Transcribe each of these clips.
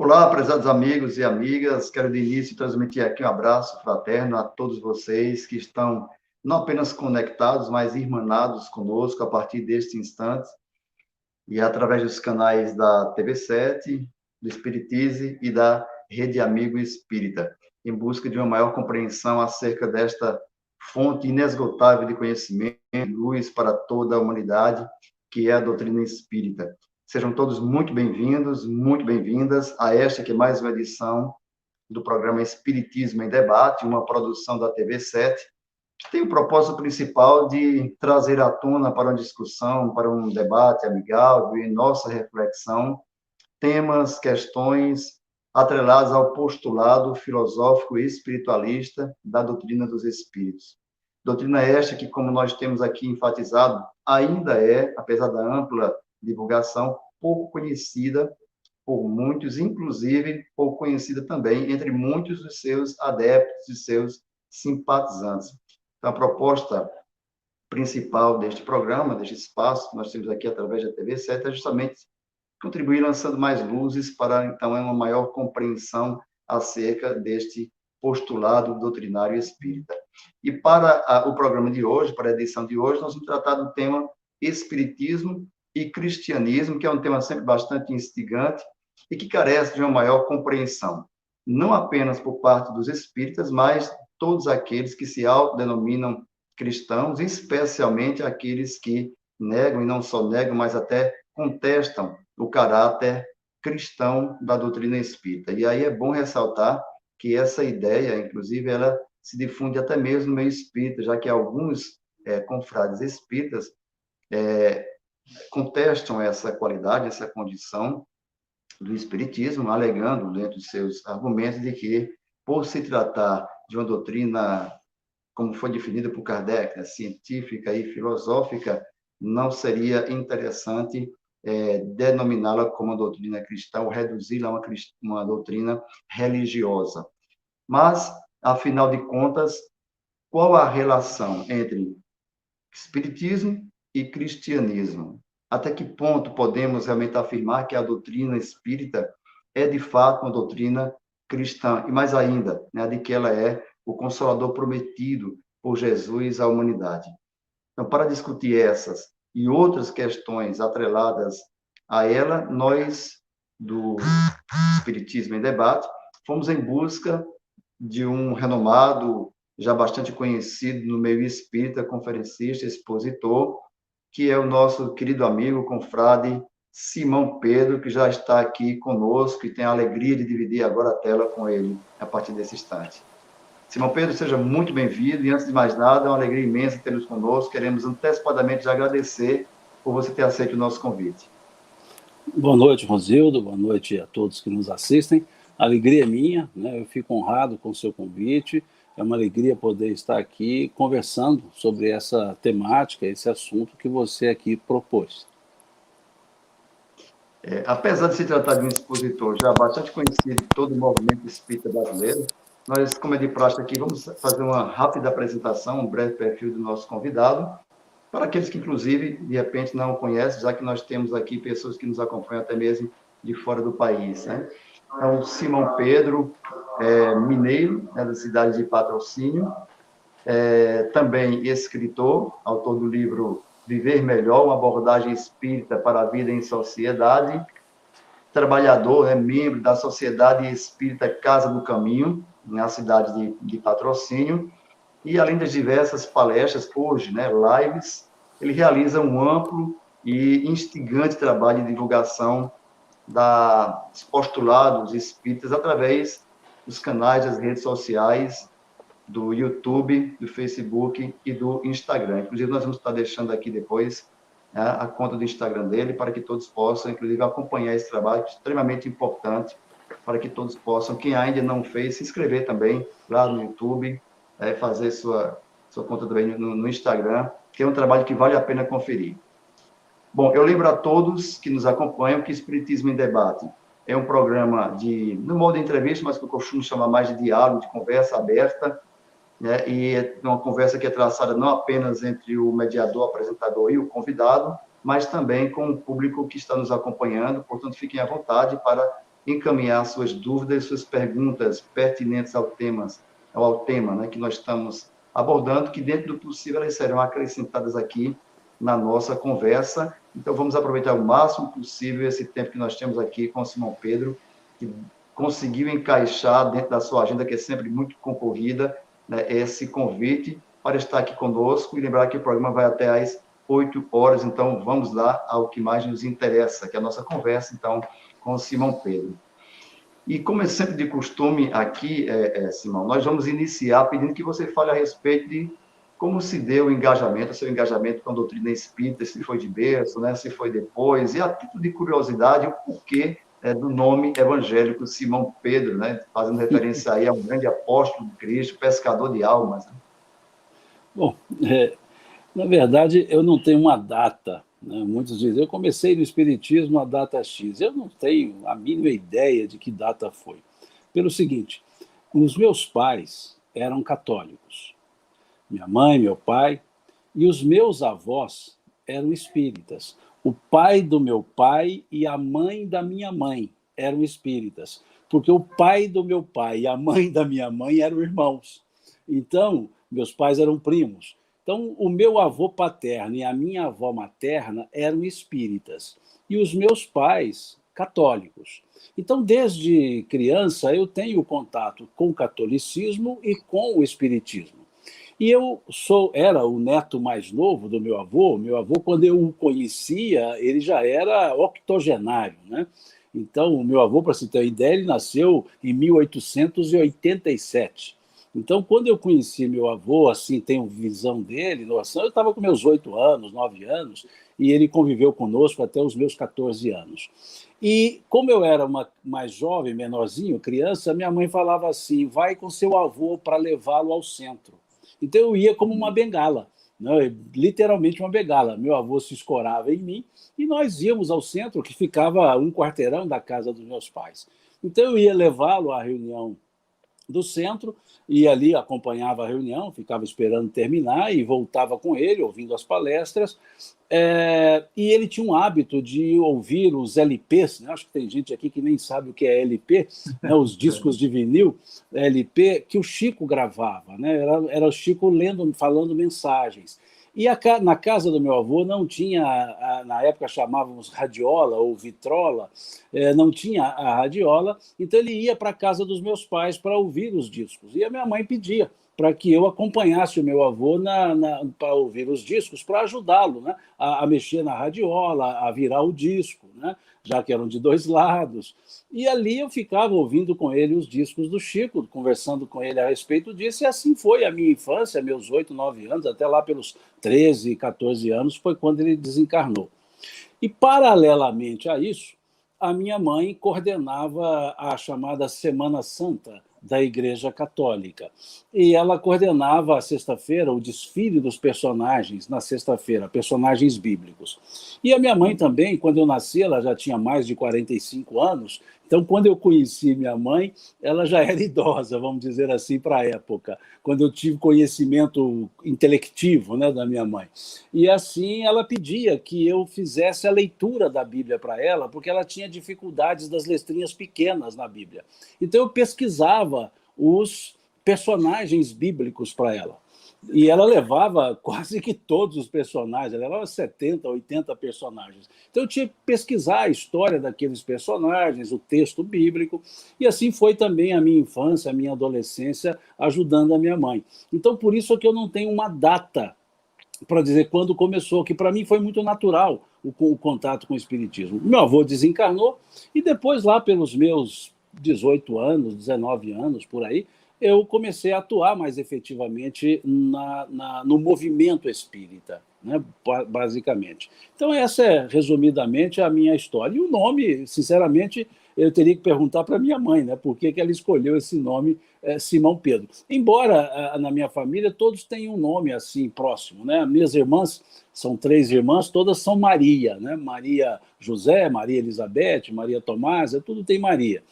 Olá, prezados amigos e amigas, quero de início transmitir aqui um abraço fraterno a todos vocês que estão não apenas conectados, mas irmanados conosco a partir deste instante e através dos canais da TV7, do Espiritize e da Rede Amigo Espírita, em busca de uma maior compreensão acerca desta fonte inesgotável de conhecimento e luz para toda a humanidade, que é a doutrina espírita. Sejam todos muito bem-vindos, muito bem-vindas a esta que é mais uma edição do programa Espiritismo em Debate, uma produção da TV7, que tem o propósito principal de trazer à tona para uma discussão, para um debate amigável e nossa reflexão, temas, questões atrelados ao postulado filosófico e espiritualista da doutrina dos espíritos. Doutrina esta que, como nós temos aqui enfatizado, ainda é, apesar da ampla divulgação, pouco conhecida por muitos, inclusive pouco conhecida também entre muitos dos seus adeptos e seus simpatizantes. Então, a proposta principal deste programa, deste espaço que nós temos aqui através da TV7, é justamente contribuir lançando mais luzes para, então, uma maior compreensão acerca deste postulado doutrinário espírita. E para o programa de hoje, para a edição de hoje, nós vamos tratar do tema Espiritismo e Cristianismo, que é um tema sempre bastante instigante e que carece de uma maior compreensão, não apenas por parte dos espíritas, mas todos aqueles que se autodenominam cristãos, especialmente aqueles que negam, e não só negam, mas até contestam o caráter cristão da doutrina espírita. E aí é bom ressaltar que essa ideia, inclusive, ela se difunde até mesmo no meio espírita, já que alguns confrades espíritas contestam essa qualidade, essa condição do espiritismo, alegando dentro de seus argumentos de que, por se tratar de uma doutrina, como foi definida por Kardec, né, científica e filosófica, não seria interessante denominá-la como doutrina cristã ou reduzi-la a uma doutrina religiosa. Mas, afinal de contas, qual a relação entre espiritismo e cristianismo? Até que ponto podemos realmente afirmar que a doutrina espírita é, de fato, uma doutrina cristã? E mais ainda, né, de que ela é o Consolador prometido por Jesus à humanidade. Então, para discutir essas e outras questões atreladas a ela, nós, do Espiritismo em Debate, fomos em busca de um renomado, já bastante conhecido no meio espírita, conferencista, expositor, que é o nosso querido amigo, confrade Simão Pedro, que já está aqui conosco e tem a alegria de dividir agora a tela com ele, a partir desse instante. Simão Pedro, seja muito bem-vindo, e antes de mais nada, é uma alegria imensa tê-los conosco, queremos antecipadamente agradecer por você ter aceito o nosso convite. Boa noite, Rosildo, boa noite a todos que nos assistem. A alegria é minha, né? Eu fico honrado com o seu convite, é uma alegria poder estar aqui conversando sobre essa temática, esse assunto que você aqui propôs. Apesar de se tratar de um expositor já bastante conhecido de todo o movimento espírita brasileiro, nós, como é de praxe aqui, vamos fazer uma rápida apresentação, um breve perfil do nosso convidado, para aqueles que, inclusive, de repente não o conhecem, já que nós temos aqui pessoas que nos acompanham até mesmo de fora do país, né? Então, Simão Pedro, mineiro, né, da cidade de Patrocínio, também escritor, autor do livro Viver Melhor, uma abordagem espírita para a vida em sociedade, trabalhador, membro da Sociedade Espírita Casa do Caminho, na cidade de Patrocínio, e além das diversas palestras, hoje, lives, ele realiza um amplo e instigante trabalho de divulgação dos postulados espíritas através dos canais das redes sociais, do YouTube, do Facebook e do Instagram. Inclusive, nós vamos estar deixando aqui depois a conta do Instagram dele, para que todos possam, inclusive, acompanhar esse trabalho extremamente importante, para que todos possam, quem ainda não fez, se inscrever também lá no YouTube, fazer sua conta também no Instagram, que é um trabalho que vale a pena conferir. Bom, eu lembro a todos que nos acompanham que Espiritismo em Debate é um programa no modo de entrevista, mas que eu costumo chamar mais de diálogo, de conversa aberta, né? E é uma conversa que é traçada não apenas entre o mediador, o apresentador e o convidado, mas também com o público que está nos acompanhando. Portanto, fiquem à vontade para encaminhar suas dúvidas, suas perguntas pertinentes ao tema, né, que nós estamos abordando, que dentro do possível elas serão acrescentadas aqui na nossa conversa. Então, vamos aproveitar o máximo possível esse tempo que nós temos aqui com o Simão Pedro, que conseguiu encaixar dentro da sua agenda, que é sempre muito concorrida, né, esse convite para estar aqui conosco, e lembrar que o programa vai até às 8 horas, então vamos lá ao que mais nos interessa, que é a nossa conversa, então, com o Simão Pedro. E como é sempre de costume aqui, Simão, nós vamos iniciar pedindo que você fale a respeito de como se deu o seu engajamento com a doutrina espírita, se foi de berço, né, se foi depois, e a título de curiosidade, o porquê do nome evangélico Simão Pedro, né, fazendo referência aí a um grande apóstolo de Cristo, pescador de almas. Né? Bom, na verdade, eu não tenho uma data. Né? Muitos dizem, eu comecei no Espiritismo a data X. Eu não tenho a mínima ideia de que data foi. Pelo seguinte, os meus pais eram católicos. Minha mãe, meu pai, e os meus avós eram espíritas. O pai do meu pai e a mãe da minha mãe eram espíritas, porque o pai do meu pai e a mãe da minha mãe eram irmãos. Então, meus pais eram primos. Então, o meu avô paterno e a minha avó materna eram espíritas, e os meus pais, católicos. Então, desde criança, eu tenho contato com o catolicismo e com o espiritismo. E eu era o neto mais novo do meu avô. Meu avô, quando eu o conhecia, ele já era octogenário, né? Então, o meu avô, para se ter uma ideia, ele nasceu em 1887. Então, quando eu conheci meu avô, assim, tenho visão dele, noção, eu estava com meus 8 anos, 9 anos, e ele conviveu conosco até os meus 14 anos. E como eu era mais jovem, menorzinho, criança, minha mãe falava assim, vai com seu avô para levá-lo ao centro. Então eu ia como uma bengala, né? Literalmente uma bengala. Meu avô se escorava em mim e nós íamos ao centro, que ficava a um quarteirão da casa dos meus pais. Então eu ia levá-lo à reunião do centro, e ali acompanhava a reunião, ficava esperando terminar e voltava com ele, ouvindo as palestras. E ele tinha um hábito de ouvir os LPs, né? Acho que tem gente aqui que nem sabe o que é LP, né? Os discos de vinil, LP, que o Chico gravava, né? Era o Chico lendo, falando mensagens. E na casa do meu avô não tinha, na época chamávamos radiola ou vitrola, não tinha a radiola, então ele ia para a casa dos meus pais para ouvir os discos. E a minha mãe pedia para que eu acompanhasse o meu avô para ouvir os discos, para ajudá-lo, né, a mexer na radiola, a virar o disco, né, já que eram de 2 lados. E ali eu ficava ouvindo com ele os discos do Chico, conversando com ele a respeito disso, e assim foi a minha infância, meus 8, 9 anos, até lá pelos 13, 14 anos, foi quando ele desencarnou. E, paralelamente a isso, a minha mãe coordenava a chamada Semana Santa da Igreja Católica. E ela coordenava a sexta-feira o desfile dos personagens na sexta-feira, personagens bíblicos. E a minha mãe também, quando eu nasci, ela já tinha mais de 45 anos, então quando eu conheci minha mãe, ela já era idosa, vamos dizer assim, para a época, quando eu tive conhecimento intelectivo, né, da minha mãe. E assim ela pedia que eu fizesse a leitura da Bíblia para ela, porque ela tinha dificuldades das letrinhas pequenas na Bíblia. Então eu pesquisava os personagens bíblicos para ela. E ela levava quase que todos os personagens, ela levava 70, 80 personagens. Então eu tinha que pesquisar a história daqueles personagens, o texto bíblico, e assim foi também a minha infância, a minha adolescência, ajudando a minha mãe. Então por isso é que eu não tenho uma data para dizer quando começou, que para mim foi muito natural o contato com o espiritismo. Meu avô desencarnou e depois lá pelos meus 18 anos, 19 anos, por aí, eu comecei a atuar mais efetivamente no movimento espírita, né, basicamente. Então essa é, resumidamente, a minha história. E o nome, sinceramente, eu teria que perguntar para minha mãe, né, por que ela escolheu esse nome, Simão Pedro. Embora na minha família todos tenham um nome assim próximo, né? Minhas irmãs, são 3 irmãs, todas são Maria, né? Maria José, Maria Elizabeth, Maria Tomásia, tudo tem Maria.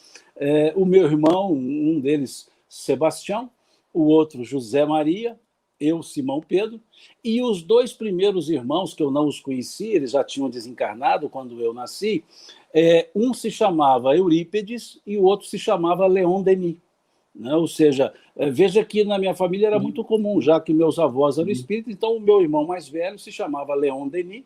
O meu irmão, um deles, Sebastião, o outro, José Maria, eu, Simão Pedro, e os 2 primeiros irmãos, que eu não os conheci, eles já tinham desencarnado quando eu nasci, Um se chamava Eurípides e o outro se chamava Leon Denis. Né? Ou seja, veja que na minha família era muito comum, já que meus avós eram espíritas, então o meu irmão mais velho se chamava Leon Denis,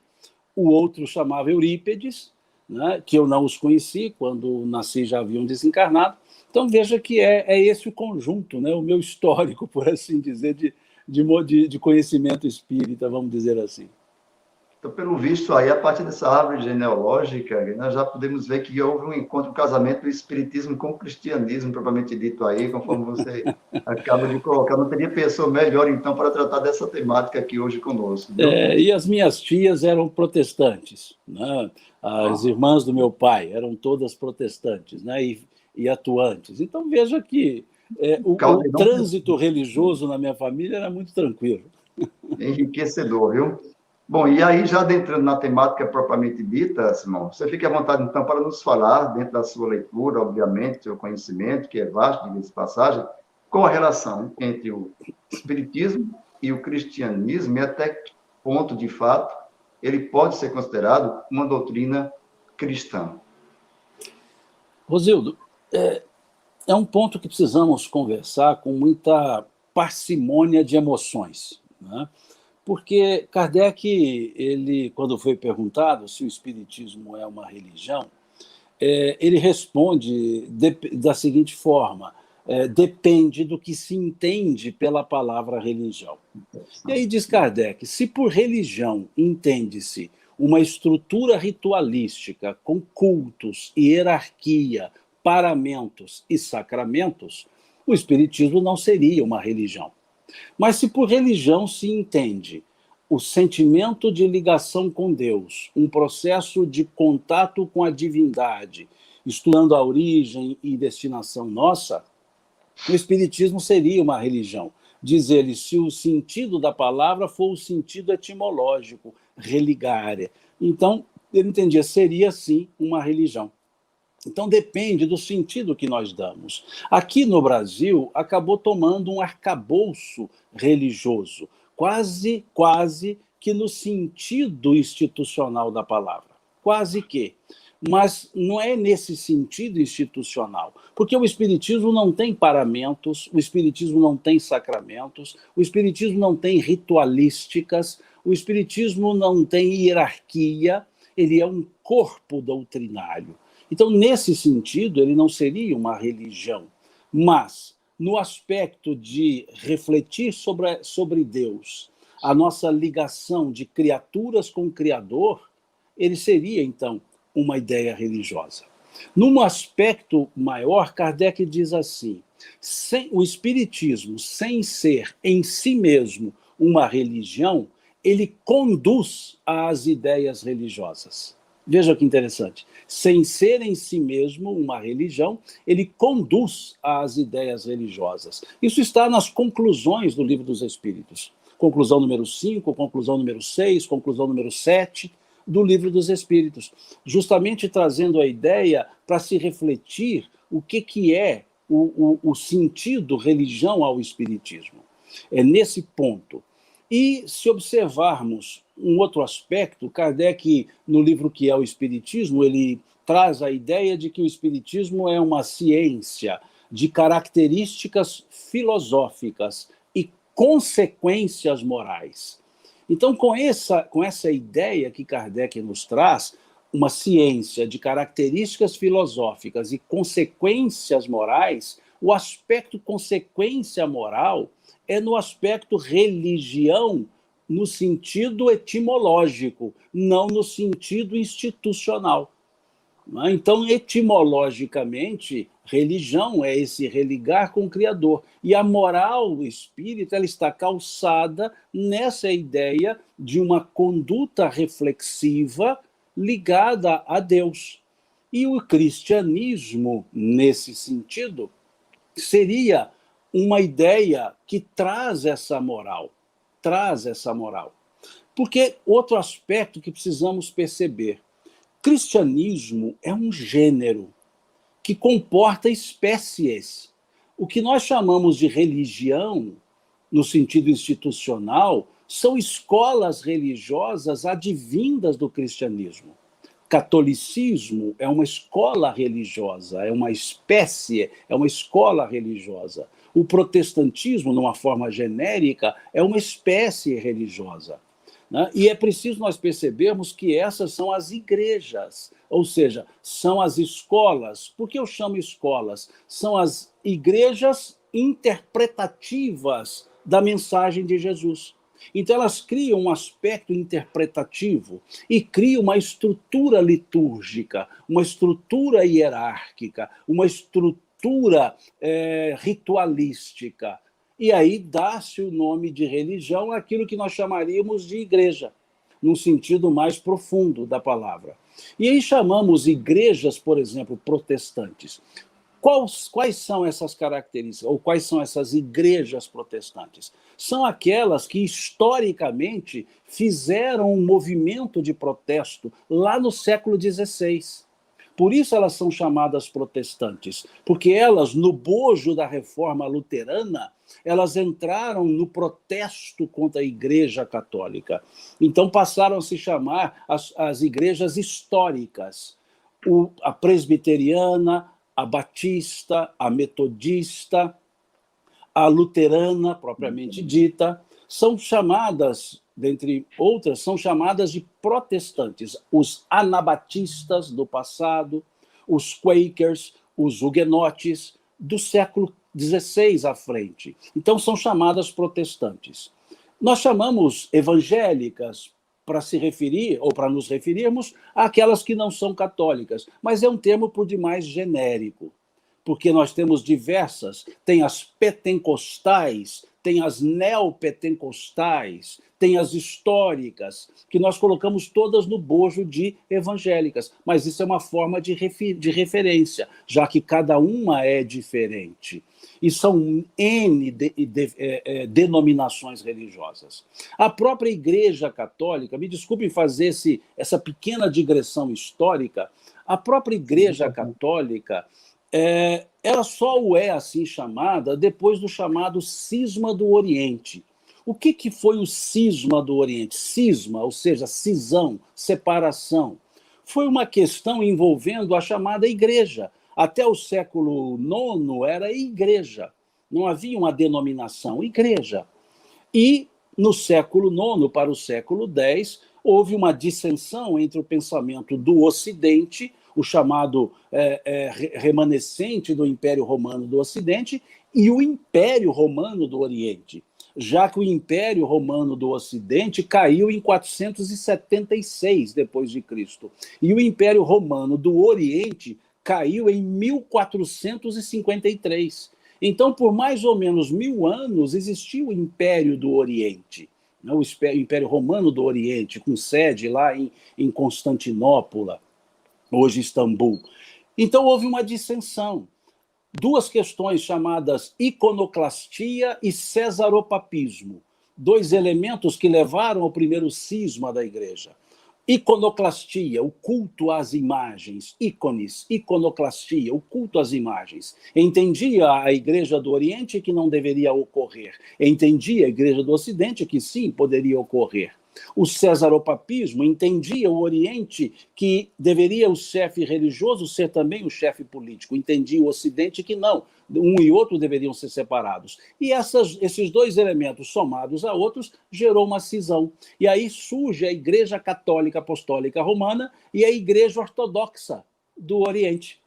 o outro chamava Eurípides, né? Que eu não os conheci, quando nasci já haviam desencarnado. Então veja que é esse o conjunto, né? O meu histórico, por assim dizer, de conhecimento espírita, vamos dizer assim. Então, pelo visto, aí, a partir dessa árvore genealógica, nós já podemos ver que houve um encontro, um casamento do espiritismo com o cristianismo, propriamente dito aí, conforme você acaba de colocar. Não teria pessoa melhor, então, para tratar dessa temática aqui hoje conosco, viu? E as minhas tias eram protestantes, né? As irmãs do meu pai eram todas protestantes, né? E atuantes. Então, veja que o trânsito religioso na minha família era muito tranquilo. Enriquecedor, viu? Bom, e aí, já adentrando na temática propriamente dita, Simão, você fique à vontade, então, para nos falar, dentro da sua leitura, obviamente, seu conhecimento, que é vasto, diga-se de passagem, qual a relação entre o espiritismo e o cristianismo e até que ponto, de fato, ele pode ser considerado uma doutrina cristã. Rosildo, é um ponto que precisamos conversar com muita parcimônia de emoções, né? Porque Kardec, ele, quando foi perguntado se o espiritismo é uma religião, ele responde da seguinte forma: depende do que se entende pela palavra religião. E aí diz Kardec, se por religião entende-se uma estrutura ritualística com cultos, hierarquia, paramentos e sacramentos, o espiritismo não seria uma religião. Mas se por religião se entende o sentimento de ligação com Deus, um processo de contato com a divindade, estudando a origem e destinação nossa, o espiritismo seria uma religião. Diz ele, se o sentido da palavra for o sentido etimológico, religare. Então, ele entendia, seria sim uma religião. Então, depende do sentido que nós damos. Aqui no Brasil, acabou tomando um arcabouço religioso, quase que no sentido institucional da palavra. Quase que. Mas não é nesse sentido institucional, porque o espiritismo não tem paramentos, o espiritismo não tem sacramentos, o espiritismo não tem ritualísticas, o espiritismo não tem hierarquia, ele é um corpo doutrinário. Então, nesse sentido, ele não seria uma religião, mas no aspecto de refletir sobre Deus, a nossa ligação de criaturas com o Criador, ele seria, então, uma ideia religiosa. Num aspecto maior, Kardec diz assim, o espiritismo, sem ser em si mesmo uma religião, ele conduz às ideias religiosas. Veja que interessante. Sem ser em si mesmo uma religião, ele conduz às ideias religiosas. Isso está nas conclusões do Livro dos Espíritos. Conclusão número 5, conclusão número 6, conclusão número 7 do Livro dos Espíritos. Justamente trazendo a ideia para se refletir o que é o sentido religião ao espiritismo. É nesse ponto. E se observarmos um outro aspecto, Kardec, no livro que é o Espiritismo, ele traz a ideia de que o Espiritismo é uma ciência de características filosóficas e consequências morais. Então, com essa ideia que Kardec nos traz, uma ciência de características filosóficas e consequências morais, o aspecto consequência moral é no aspecto religião, no sentido etimológico, não no sentido institucional. Então, etimologicamente, religião é esse religar com o Criador. E a moral espírita ela está calçada nessa ideia de uma conduta reflexiva ligada a Deus. E o cristianismo, nesse sentido, seria uma ideia que traz essa moral. Porque outro aspecto que precisamos perceber, cristianismo é um gênero que comporta espécies. O que nós chamamos de religião, no sentido institucional, são escolas religiosas advindas do cristianismo. catolicismo é uma escola religiosa, é uma espécie, é uma escola religiosa. O protestantismo, numa forma genérica, é uma espécie religiosa. Né? E é preciso nós percebermos que essas são as igrejas, ou seja, são as escolas. Por que eu chamo escolas? São as igrejas interpretativas da mensagem de Jesus. Então, elas criam um aspecto interpretativo e criam uma estrutura litúrgica, uma estrutura hierárquica, uma estrutura ritualística. E aí dá-se o nome de religião àquilo que nós chamaríamos de igreja, num sentido mais profundo da palavra. E aí chamamos igrejas, por exemplo, protestantes. Quais são essas características, ou quais são essas igrejas protestantes? São aquelas que, historicamente, fizeram um movimento de protesto lá no século XVI. Por isso elas são chamadas protestantes, porque elas, no bojo da reforma luterana, elas entraram no protesto contra a Igreja Católica. Então passaram a se chamar as igrejas históricas, a presbiteriana, a batista, a metodista, a luterana, propriamente dita, são chamadas, dentre outras, são chamadas de protestantes. Os anabatistas do passado, os quakers, os huguenotes, do século XVI à frente. Então, são chamadas protestantes. Nós chamamos evangélicas para se referir, ou para nos referirmos, àquelas que não são católicas, mas é um termo por demais genérico, porque nós temos diversas, tem as pentecostais, tem as neopentecostais, tem as históricas, que nós colocamos todas no bojo de evangélicas, mas isso é uma forma de referência, já que cada uma é diferente. E são N denominações religiosas. A própria Igreja Católica, me desculpem fazer essa pequena digressão histórica, a própria Igreja Católica, ela só é assim chamada depois do chamado Cisma do Oriente. O que foi o Cisma do Oriente? Cisma, ou seja, cisão, separação. Foi uma questão envolvendo a chamada igreja. Até o século IX era igreja. Não havia uma denominação, igreja. E no século IX para o século X, houve uma dissensão entre o pensamento do Ocidente, o chamado remanescente do Império Romano do Ocidente, e o Império Romano do Oriente, já que o Império Romano do Ocidente caiu em 476 depois de Cristo, e o Império Romano do Oriente caiu em 1453. Então, por mais ou menos 1000 anos, existiu o Império do Oriente, o Império Romano do Oriente, com sede lá em Constantinopla, hoje Istambul. Então, houve uma dissensão. Duas questões chamadas iconoclastia e cesaropapismo, dois elementos que levaram ao primeiro cisma da igreja. Iconoclastia, o culto às imagens, ícones, iconoclastia, o culto às imagens. Entendia a Igreja do Oriente que não deveria ocorrer, entendia a Igreja do Ocidente que sim, poderia ocorrer. O cesaropapismo entendia o Oriente que deveria o chefe religioso ser também o chefe político, entendia o Ocidente que não, um e outro deveriam ser separados. E esses dois elementos somados a outros gerou uma cisão. E aí surge a Igreja Católica Apostólica Romana e a Igreja Ortodoxa do Oriente,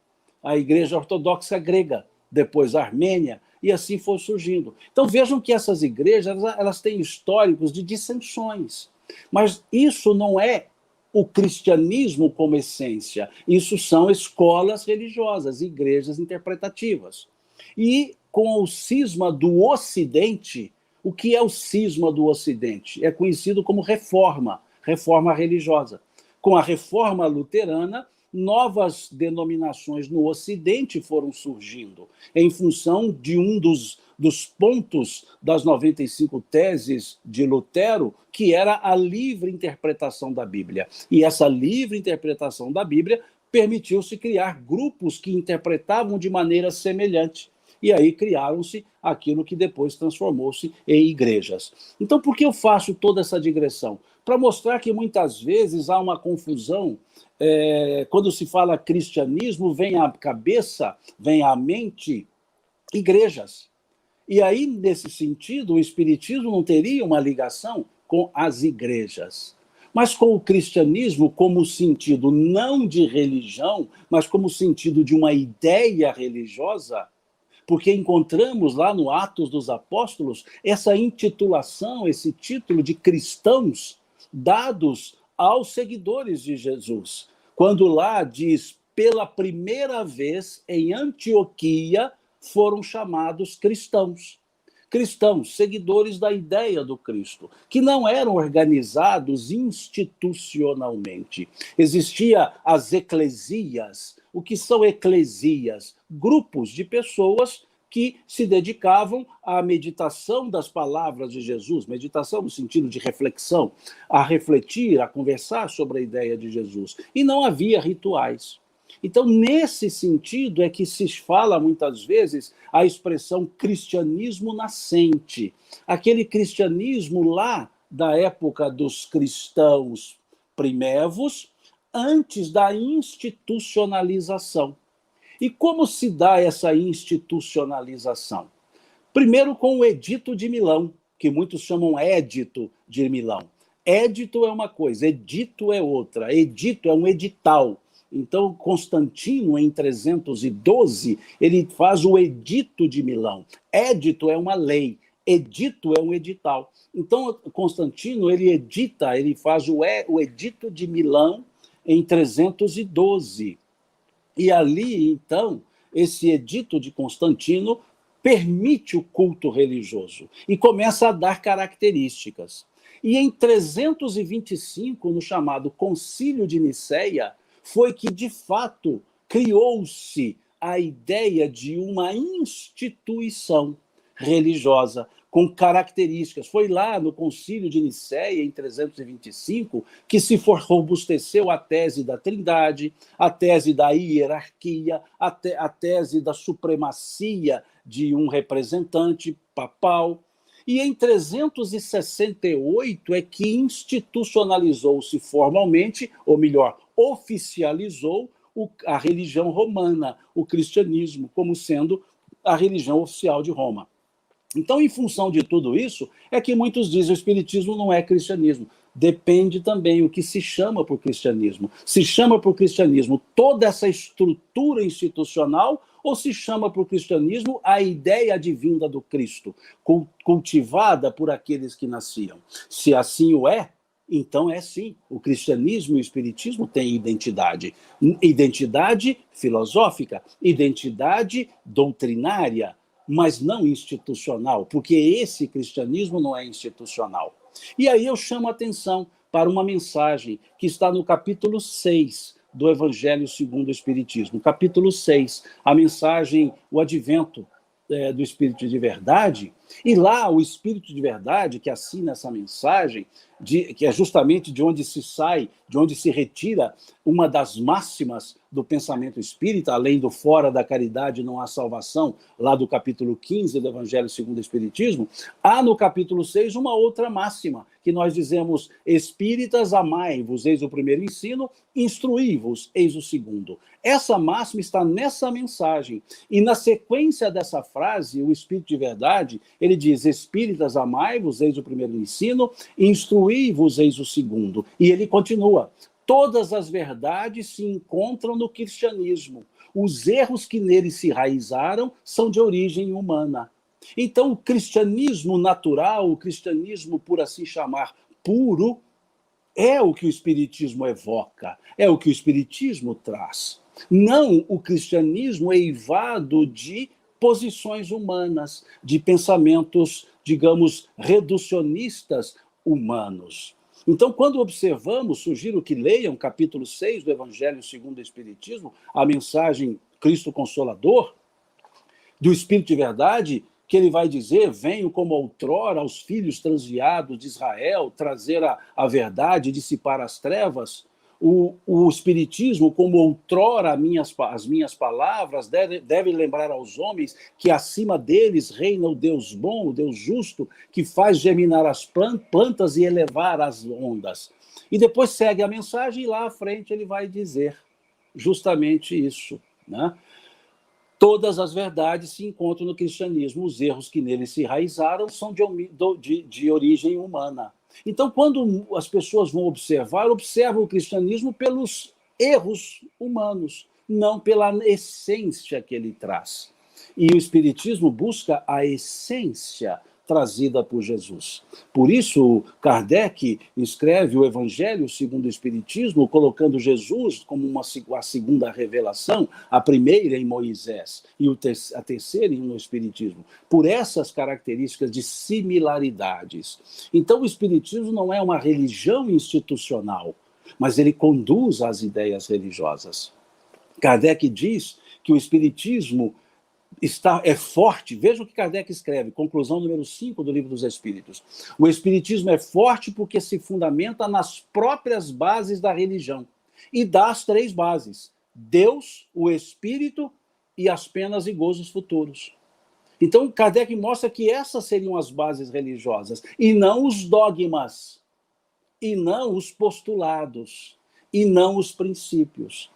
a Igreja Ortodoxa grega, depois a Armênia, e assim foi surgindo. Então vejam que essas igrejas elas têm históricos de dissensões. Mas isso não é o cristianismo como essência. Isso são escolas religiosas, igrejas interpretativas. E com o cisma do Ocidente, o que é o cisma do Ocidente? É conhecido como reforma religiosa. Com a reforma luterana, novas denominações no Ocidente foram surgindo, em função de um dos pontos das 95 teses de Lutero, que era a livre interpretação da Bíblia. E essa livre interpretação da Bíblia permitiu-se criar grupos que interpretavam de maneira semelhante. e aí criaram-se aquilo que depois transformou-se em igrejas. Então, por que eu faço toda essa digressão? Para mostrar que muitas vezes há uma confusão. Quando se fala cristianismo, vem à cabeça, vem à mente igrejas. E aí, nesse sentido, o espiritismo não teria uma ligação com as igrejas, mas com o cristianismo como sentido não de religião, mas como sentido de uma ideia religiosa, porque encontramos lá no Atos dos Apóstolos essa intitulação, esse título de cristãos dados aos seguidores de Jesus. Quando lá diz, pela primeira vez em Antioquia foram chamados cristãos. Cristãos, seguidores da ideia do Cristo, que não eram organizados institucionalmente. Existia as eclesias. O que são eclesias? Grupos de pessoas que se dedicavam à meditação das palavras de Jesus, meditação no sentido de reflexão, a refletir, a conversar sobre a ideia de Jesus. E não havia rituais. Então, nesse sentido é que se fala muitas vezes a expressão cristianismo nascente. Aquele cristianismo lá da época dos cristãos primevos, antes da institucionalização. E como se dá essa institucionalização? Primeiro com o Edito de Milão, que muitos chamam Édito de Milão. Édito é uma coisa, edito é outra. Edito é um edital. Então, Constantino, em 312, ele faz o Edito de Milão. Édito é uma lei, edito é um edital. Então, Constantino, ele faz o Edito de Milão em 312. E ali, então, esse Edito de Constantino permite o culto religioso e começa a dar características. E em 325, no chamado Concílio de Nicéia, foi que, de fato, criou-se a ideia de uma instituição religiosa com características. Foi lá no Concílio de Nicéia, em 325, que se robusteceu a tese da Trindade, a tese da hierarquia, a tese da supremacia de um representante papal. E em 368 é que institucionalizou-se formalmente, ou melhor, oficializou a religião romana, o cristianismo, como sendo a religião oficial de Roma. Então, em função de tudo isso, é que muitos dizem que o espiritismo não é cristianismo. Depende também o que se chama por cristianismo. Se chama por cristianismo toda essa estrutura institucional ou se chama por cristianismo a ideia advinda do Cristo, cultivada por aqueles que nasciam? Se assim o é, então é sim, o cristianismo e o espiritismo têm identidade. Identidade filosófica, identidade doutrinária, mas não institucional, porque esse cristianismo não é institucional. E aí eu chamo a atenção para uma mensagem que está no capítulo 6 do Evangelho segundo o Espiritismo. Capítulo 6, a mensagem, o advento do Espírito de Verdade, e lá o Espírito de Verdade, que assina essa mensagem, que é justamente de onde se sai, de onde se retira uma das máximas do pensamento espírita, além do fora da caridade não há salvação, lá do capítulo 15 do Evangelho segundo o Espiritismo, há no capítulo 6 uma outra máxima, que nós dizemos: espíritas, amai-vos, eis o primeiro ensino, instruí-vos, eis o segundo. Essa máxima está nessa mensagem, e na sequência dessa frase, o Espírito de Verdade, ele diz: espíritas, amai-vos, eis o primeiro ensino, instruí-vos, eis o segundo. E ele continua: todas as verdades se encontram no cristianismo. Os erros que nele se enraizaram são de origem humana. Então, o cristianismo natural, o cristianismo, por assim chamar, puro, é o que o espiritismo evoca, é o que o espiritismo traz. Não o cristianismo eivado de posições humanas, de pensamentos, digamos, reducionistas humanos. Então, quando observamos, sugiro que leiam capítulo 6 do Evangelho segundo o Espiritismo, a mensagem Cristo Consolador, do Espírito de Verdade, que ele vai dizer: venho como outrora aos filhos transviados de Israel trazer a verdade e dissipar as trevas. o Espiritismo, como outrora as minhas palavras, deve lembrar aos homens que acima deles reina o Deus bom, o Deus justo, que faz germinar as plantas e elevar as ondas. E depois segue a mensagem e lá à frente ele vai dizer justamente isso, né? Todas as verdades se encontram no cristianismo. Os erros que nele se enraizaram são de origem humana. Então, quando as pessoas vão observam o cristianismo pelos erros humanos, não pela essência que ele traz. E o Espiritismo busca a essência trazida por Jesus. Por isso, Kardec escreve o Evangelho segundo o Espiritismo, colocando Jesus como a segunda revelação, a primeira em Moisés e a terceira no Espiritismo, por essas características de similaridades. Então, o Espiritismo não é uma religião institucional, mas ele conduz às ideias religiosas. Kardec diz que o Espiritismo é forte. Veja o que Kardec escreve, conclusão número 5 do Livro dos Espíritos. O Espiritismo é forte porque se fundamenta nas próprias bases da religião. E dá as 3 bases: Deus, o Espírito e as penas e gozos futuros. Então, Kardec mostra que essas seriam as bases religiosas, e não os dogmas, e não os postulados, e não os princípios.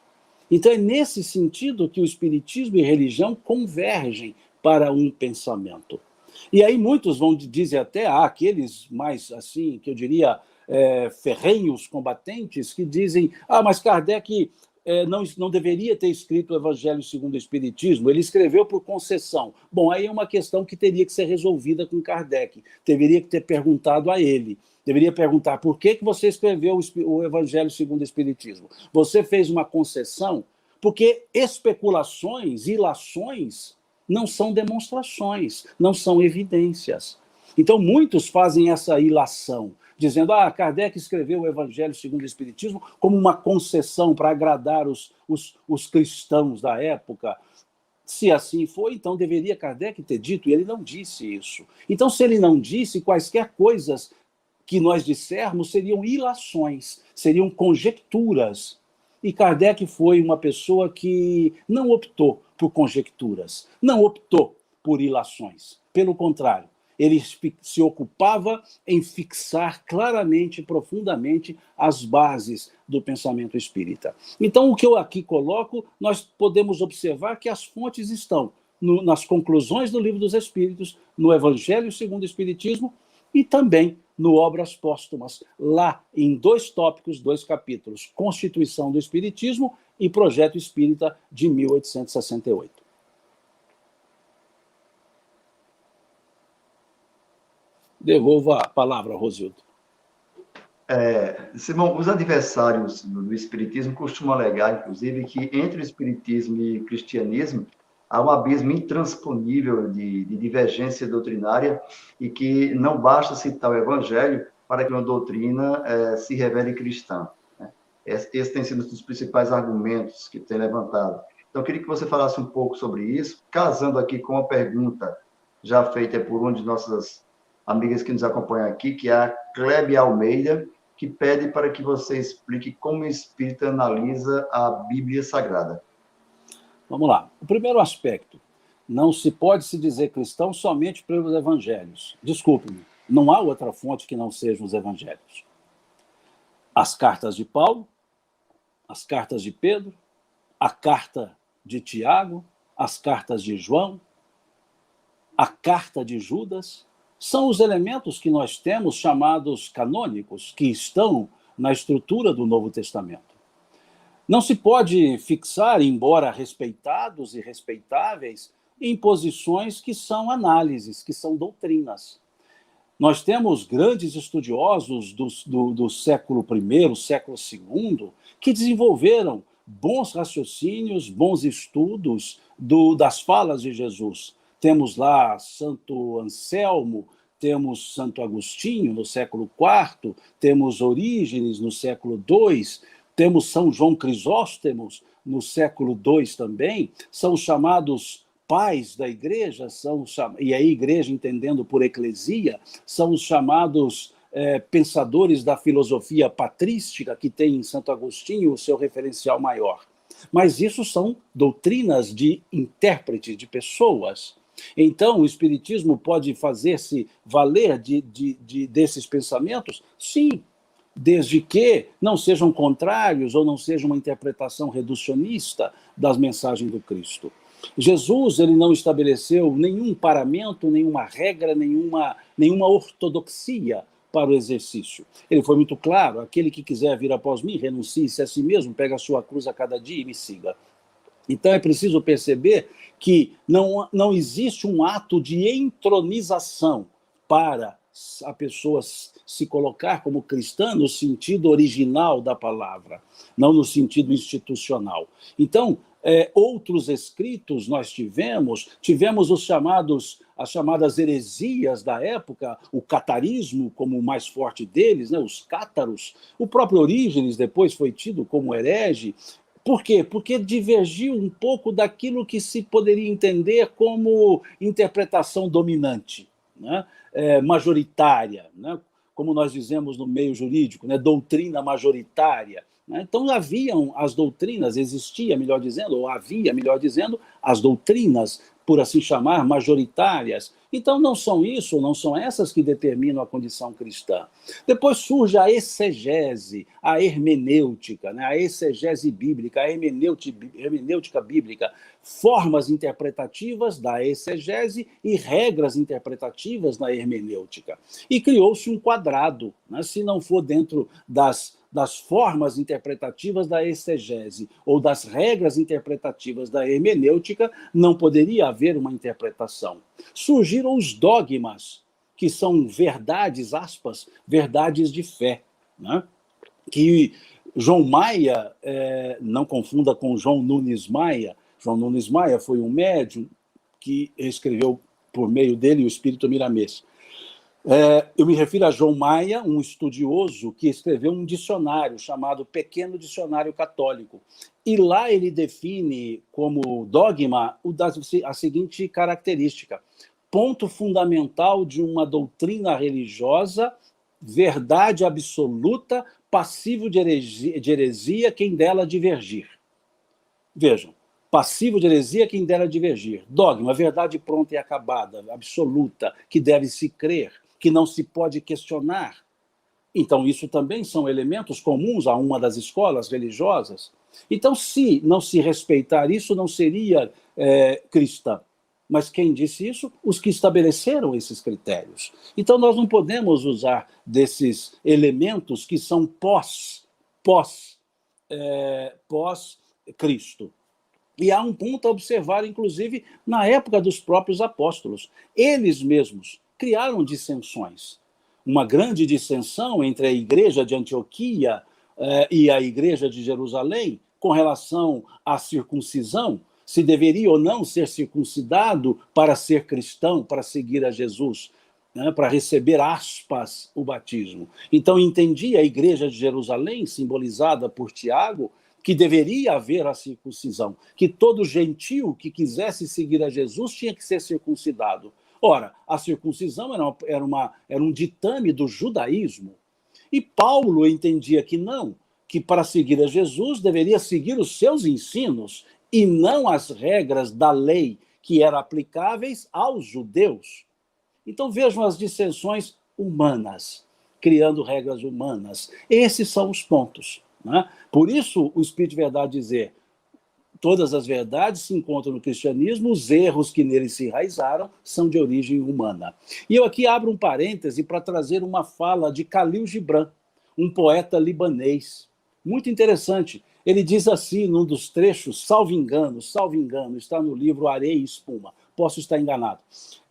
Então, é nesse sentido que o Espiritismo e a religião convergem para um pensamento. E aí muitos vão dizer até, aqueles mais, assim, que eu diria, ferrenhos combatentes, que dizem, mas Kardec não deveria ter escrito o Evangelho segundo o Espiritismo, ele escreveu por concessão. Bom, aí é uma questão que teria que ser resolvida com Kardec, teria que ter perguntado a ele. Deveria perguntar por que você escreveu o Evangelho segundo o Espiritismo. Você fez uma concessão, porque especulações, ilações, não são demonstrações, não são evidências. Então, muitos fazem essa ilação, dizendo, Kardec escreveu o Evangelho segundo o Espiritismo como uma concessão para agradar os cristãos da época. Se assim foi, então deveria Kardec ter dito, e ele não disse isso. Então, se ele não disse, quaisquer coisas que nós dissermos seriam ilações, seriam conjecturas. E Kardec foi uma pessoa que não optou por conjecturas, não optou por ilações. Pelo contrário, ele se ocupava em fixar claramente, profundamente, as bases do pensamento espírita. Então, o que eu aqui coloco, nós podemos observar que as fontes estão nas conclusões do Livro dos Espíritos, no Evangelho segundo o Espiritismo e também no Obras Póstumas, lá em 2 tópicos, 2 capítulos, Constituição do Espiritismo e Projeto Espírita de 1868. Devolvo a palavra, Rosildo. Simão, os adversários do Espiritismo costumam alegar, inclusive, que entre o Espiritismo e o cristianismo há um abismo intransponível de divergência doutrinária e que não basta citar o Evangelho para que uma doutrina se revele cristã. Né? Esse tem sido um dos principais argumentos que tem levantado. Então, eu queria que você falasse um pouco sobre isso, casando aqui com uma pergunta já feita por uma de nossas amigas que nos acompanham aqui, que é a Clebe Almeida, que pede para que você explique como o espírita analisa a Bíblia Sagrada. Vamos lá. O primeiro aspecto, não se pode se dizer cristão somente pelos evangelhos. Desculpe-me, não há outra fonte que não sejam os evangelhos. As cartas de Paulo, as cartas de Pedro, a carta de Tiago, as cartas de João, a carta de Judas, são os elementos que nós temos chamados canônicos, que estão na estrutura do Novo Testamento. Não se pode fixar, embora respeitados e respeitáveis, em posições que são análises, que são doutrinas. Nós temos grandes estudiosos do século I, século II, que desenvolveram bons raciocínios, bons estudos das falas de Jesus. Temos lá Santo Anselmo, temos Santo Agostinho, no século IV, temos Orígenes, no século II, temos São João Crisóstomo, no século II também, são chamados pais da igreja, e aí igreja entendendo por eclesia, são os chamados pensadores da filosofia patrística, que tem em Santo Agostinho o seu referencial maior. Mas isso são doutrinas de intérprete, de pessoas. Então, o Espiritismo pode fazer-se valer desses pensamentos? Sim, desde que não sejam contrários ou não seja uma interpretação reducionista das mensagens do Cristo. Jesus, ele não estabeleceu nenhum paramento, nenhuma regra, nenhuma ortodoxia para o exercício. Ele foi muito claro: aquele que quiser vir após mim, renuncie-se a si mesmo, pegue a sua cruz a cada dia e me siga. Então é preciso perceber que não existe um ato de entronização para a pessoa se colocar como cristã no sentido original da palavra, não no sentido institucional. Então, outros escritos nós tivemos as chamadas heresias da época, o catarismo como o mais forte deles, né, os cátaros. O próprio Orígenes depois foi tido como herege. Por quê? Porque divergiu um pouco daquilo que se poderia entender como interpretação dominante, né? Majoritária, né? Como nós dizemos no meio jurídico, né? Doutrina majoritária. Né? Então haviam as doutrinas, existia, melhor dizendo, ou havia, melhor dizendo, as doutrinas, por assim chamar, majoritárias. Então não são essas que determinam a condição cristã. Depois surge a exegese, a hermenêutica, né? A exegese bíblica, a hermenêutica bíblica, formas interpretativas da exegese e regras interpretativas da hermenêutica. E criou-se um quadrado, né? Se não for dentro das formas interpretativas da exegese ou das regras interpretativas da hermenêutica, não poderia haver uma interpretação. Surgiram os dogmas, que são verdades, aspas, verdades de fé, né? Que João Maia, não confunda com João Nunes Maia. João Nunes Maia foi um médium que escreveu, por meio dele, o Espírito Miramês. Eu me refiro a João Maia, um estudioso que escreveu um dicionário chamado Pequeno Dicionário Católico. E lá ele define como dogma a seguinte característica: ponto fundamental de uma doutrina religiosa, verdade absoluta, passivo de heresia, quem dela divergir. Vejam, passivo de heresia, quem dela divergir. Dogma, verdade pronta e acabada, absoluta, que deve se crer, que não se pode questionar. Então, isso também são elementos comuns a uma das escolas religiosas. Então, se não se respeitar isso, não seria cristã. Mas quem disse isso? Os que estabeleceram esses critérios. Então, nós não podemos usar desses elementos que são pós-Cristo. E há um ponto a observar, inclusive, na época dos próprios apóstolos. Eles mesmos criaram dissensões. Uma grande dissensão entre a igreja de Antioquia e a igreja de Jerusalém com relação à circuncisão, se deveria ou não ser circuncidado para ser cristão, para seguir a Jesus, né, para receber, aspas, o batismo. Então entendia a igreja de Jerusalém, simbolizada por Tiago, que deveria haver a circuncisão, que todo gentio que quisesse seguir a Jesus tinha que ser circuncidado. Ora, a circuncisão era um ditame do judaísmo. E Paulo entendia que não, que para seguir a Jesus deveria seguir os seus ensinos e não as regras da lei que eram aplicáveis aos judeus. Então vejam as dissensões humanas, criando regras humanas. Esses são os pontos, né? Por isso o Espírito de Verdade dizer: todas as verdades se encontram no cristianismo, os erros que nele se enraizaram são de origem humana. E eu aqui abro um parêntese para trazer uma fala de Khalil Gibran, um poeta libanês, muito interessante. Ele diz assim, num dos trechos, salvo engano, está no livro Areia e Espuma, posso estar enganado.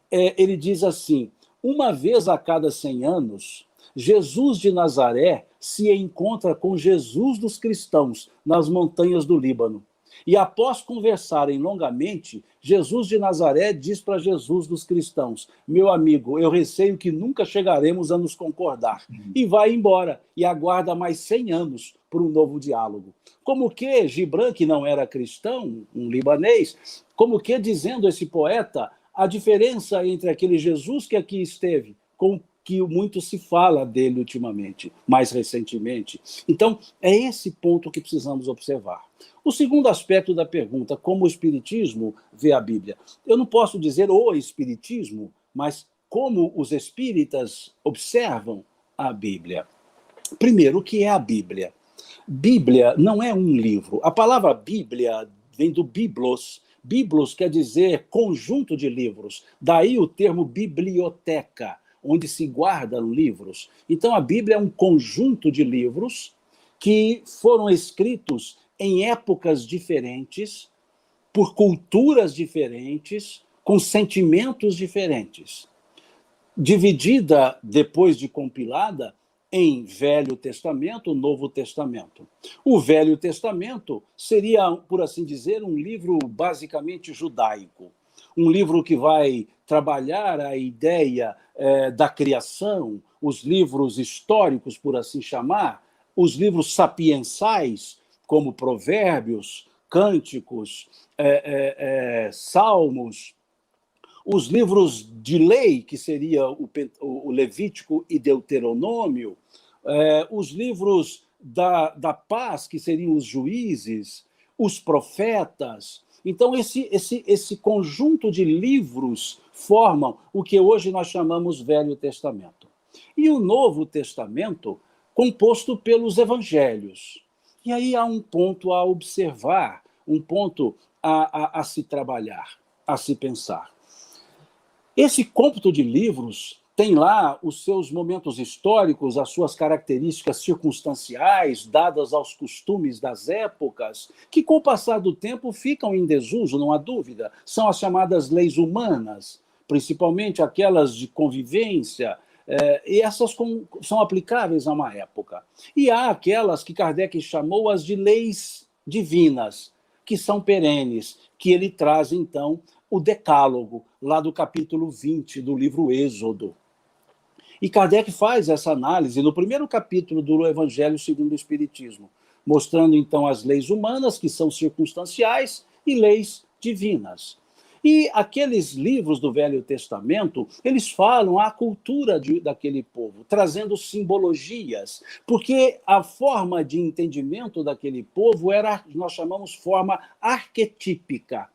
Ele diz assim: uma vez a cada 100 anos, Jesus de Nazaré se encontra com Jesus dos cristãos nas montanhas do Líbano. E após conversarem longamente, Jesus de Nazaré diz para Jesus dos cristãos: meu amigo, eu receio que nunca chegaremos a nos concordar. E vai embora, e aguarda mais 100 anos por um novo diálogo. Como que Gibran, que não era cristão, um libanês, como que, dizendo esse poeta, a diferença entre aquele Jesus que aqui esteve com que muito se fala dele ultimamente, mais recentemente. Então, é esse ponto que precisamos observar. O segundo aspecto da pergunta, como o Espiritismo vê a Bíblia? Eu não posso dizer o Espiritismo, mas como os espíritas observam a Bíblia. Primeiro, o que é a Bíblia? Bíblia não é um livro. A palavra Bíblia vem do biblos. Biblos quer dizer conjunto de livros. Daí o termo biblioteca, onde se guardam livros. Então a Bíblia é um conjunto de livros que foram escritos em épocas diferentes, por culturas diferentes, com sentimentos diferentes. Dividida, depois de compilada, em Velho Testamento, Novo Testamento. O Velho Testamento seria, por assim dizer, um livro basicamente judaico. Um livro que vai trabalhar a ideia da criação, os livros históricos, por assim chamar, os livros sapiensais, como Provérbios, Cânticos, Salmos, os livros de lei, que seria o Levítico e Deuteronômio, os livros da paz, que seriam os juízes, os profetas. Então, esse conjunto de livros formam o que hoje nós chamamos Velho Testamento. E o Novo Testamento, composto pelos evangelhos. E aí há um ponto a observar, um ponto a se trabalhar, a se pensar. Esse cômputo de livros tem lá os seus momentos históricos, as suas características circunstanciais, dadas aos costumes das épocas, que, com o passar do tempo, ficam em desuso, não há dúvida. São as chamadas leis humanas, principalmente aquelas de convivência, e essas são aplicáveis a uma época. E há aquelas que Kardec chamou as de leis divinas, que são perenes, que ele traz, então, o Decálogo, lá do capítulo 20 do livro Êxodo. E Kardec faz essa análise no primeiro capítulo do Evangelho segundo o Espiritismo, mostrando, então, as leis humanas, que são circunstanciais, e leis divinas. E aqueles livros do Velho Testamento, eles falam a cultura daquele povo, trazendo simbologias, porque a forma de entendimento daquele povo era, nós chamamos, forma arquetípica.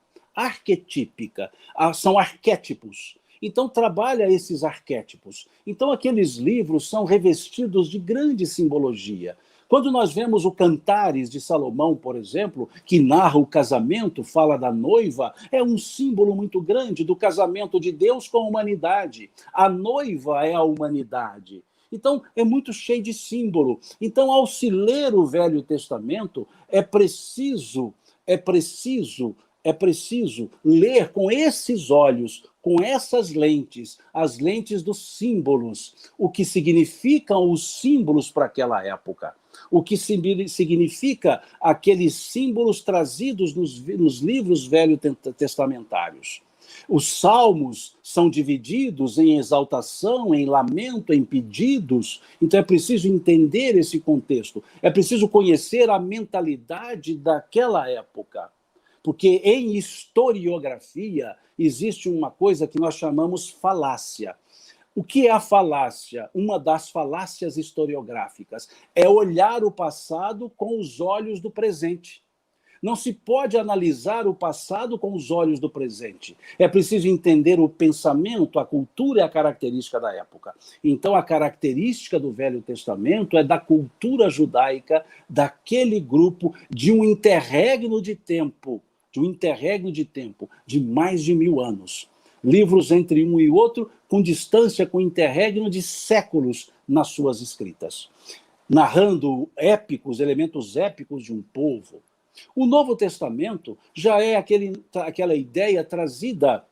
São arquétipos. Então, trabalha esses arquétipos. Então, aqueles livros são revestidos de grande simbologia. Quando nós vemos o Cantares de Salomão, por exemplo, que narra o casamento, fala da noiva, é um símbolo muito grande do casamento de Deus com a humanidade. A noiva é a humanidade. Então, é muito cheio de símbolo. Então, ao se ler o Velho Testamento, é preciso ler com esses olhos, com essas lentes, as lentes dos símbolos, o que significam os símbolos para aquela época, o que significa aqueles símbolos trazidos nos livros velho-testamentários. Os salmos são divididos em exaltação, em lamento, em pedidos. Então é preciso entender esse contexto. É preciso conhecer a mentalidade daquela época. Porque em historiografia existe uma coisa que nós chamamos falácia. O que é a falácia? Uma das falácias historiográficas é olhar o passado com os olhos do presente. Não se pode analisar o passado com os olhos do presente. É preciso entender o pensamento, a cultura e a característica da época. Então, a característica do Velho Testamento é da cultura judaica, daquele grupo, de um interregno de tempo, de mais de 1000 anos. Livros entre um e outro, com distância, com interregno de séculos nas suas escritas, narrando elementos épicos de um povo. O Novo Testamento já é aquela ideia trazida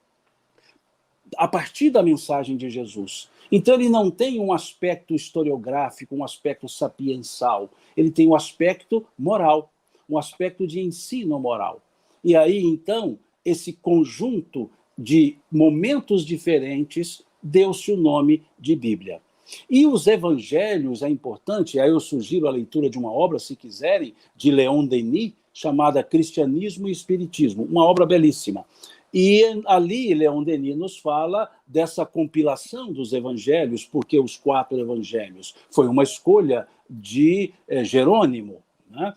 a partir da mensagem de Jesus. Então ele não tem um aspecto historiográfico, um aspecto sapiensal, ele tem um aspecto moral, um aspecto de ensino moral. E aí, então, esse conjunto de momentos diferentes deu-se o nome de Bíblia. E os evangelhos, é importante, aí eu sugiro a leitura de uma obra, se quiserem, de Leon Denis, chamada Cristianismo e Espiritismo, uma obra belíssima. E ali, Leon Denis nos fala dessa compilação dos evangelhos, porque os 4 evangelhos foi uma escolha de Jerônimo, né?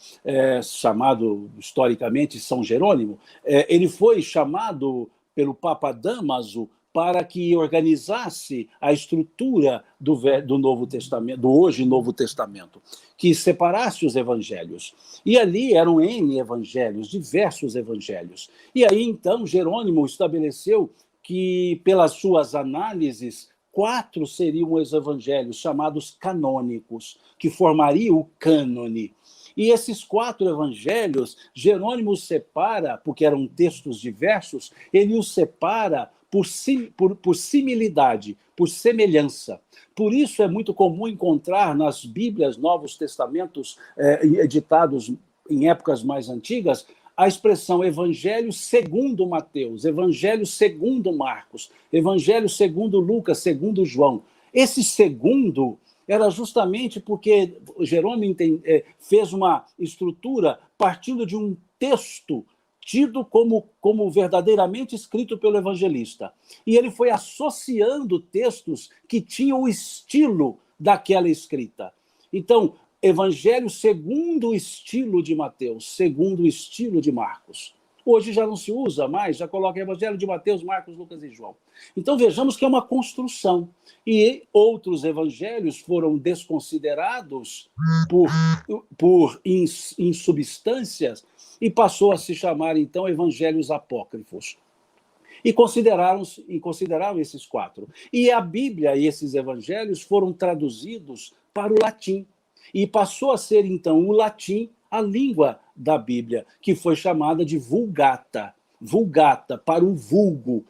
Chamado historicamente São Jerônimo. Ele foi chamado pelo Papa Dámaso para que organizasse a estrutura do Novo Testamento, do hoje Novo Testamento, que separasse os evangelhos. E ali eram N evangelhos, diversos evangelhos. E aí, então, Jerônimo estabeleceu que, pelas suas análises, 4 seriam os evangelhos chamados canônicos, que formariam o cânone. E esses 4 evangelhos, Jerônimo separa, porque eram textos diversos, ele os separa por similidade, por semelhança. Por isso é muito comum encontrar nas Bíblias, Novos Testamentos, editados em épocas mais antigas, a expressão Evangelho segundo Mateus, Evangelho segundo Marcos, Evangelho segundo Lucas, segundo João. Esse segundo era justamente porque Jerônimo fez uma estrutura partindo de um texto tido como verdadeiramente escrito pelo evangelista. E ele foi associando textos que tinham o estilo daquela escrita. Então, Evangelho segundo o estilo de Mateus, segundo o estilo de Marcos. Hoje já não se usa mais, já coloca Evangelho de Mateus, Marcos, Lucas e João. Então vejamos que é uma construção. E outros evangelhos foram desconsiderados por insubstâncias e passou a se chamar, então, evangelhos apócrifos. E consideraram esses 4. E a Bíblia e esses evangelhos foram traduzidos para o latim. E passou a ser, então, o latim a língua da Bíblia, que foi chamada de Vulgata. Vulgata, para o vulgo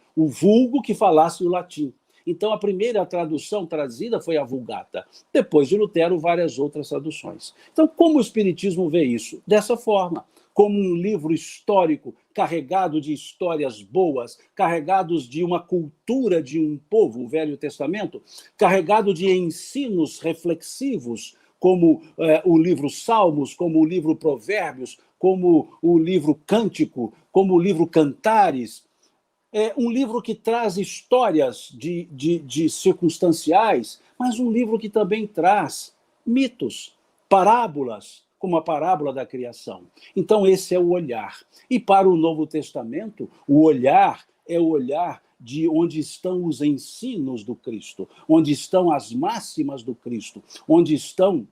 que falasse o latim. Então, a primeira tradução trazida foi a Vulgata. Depois de Lutero, várias outras traduções. Então, como o Espiritismo vê isso? Dessa forma, como um livro histórico carregado de histórias boas, carregados de uma cultura de um povo, o Velho Testamento, carregado de ensinos reflexivos, como o livro Salmos, como o livro Provérbios, como o livro Cântico, como o livro Cantares. É um livro que traz histórias de circunstanciais, mas um livro que também traz mitos, parábolas, como a parábola da criação. Então, esse é o olhar. E para o Novo Testamento, o olhar é o olhar de onde estão os ensinos do Cristo, onde estão as máximas do Cristo, onde está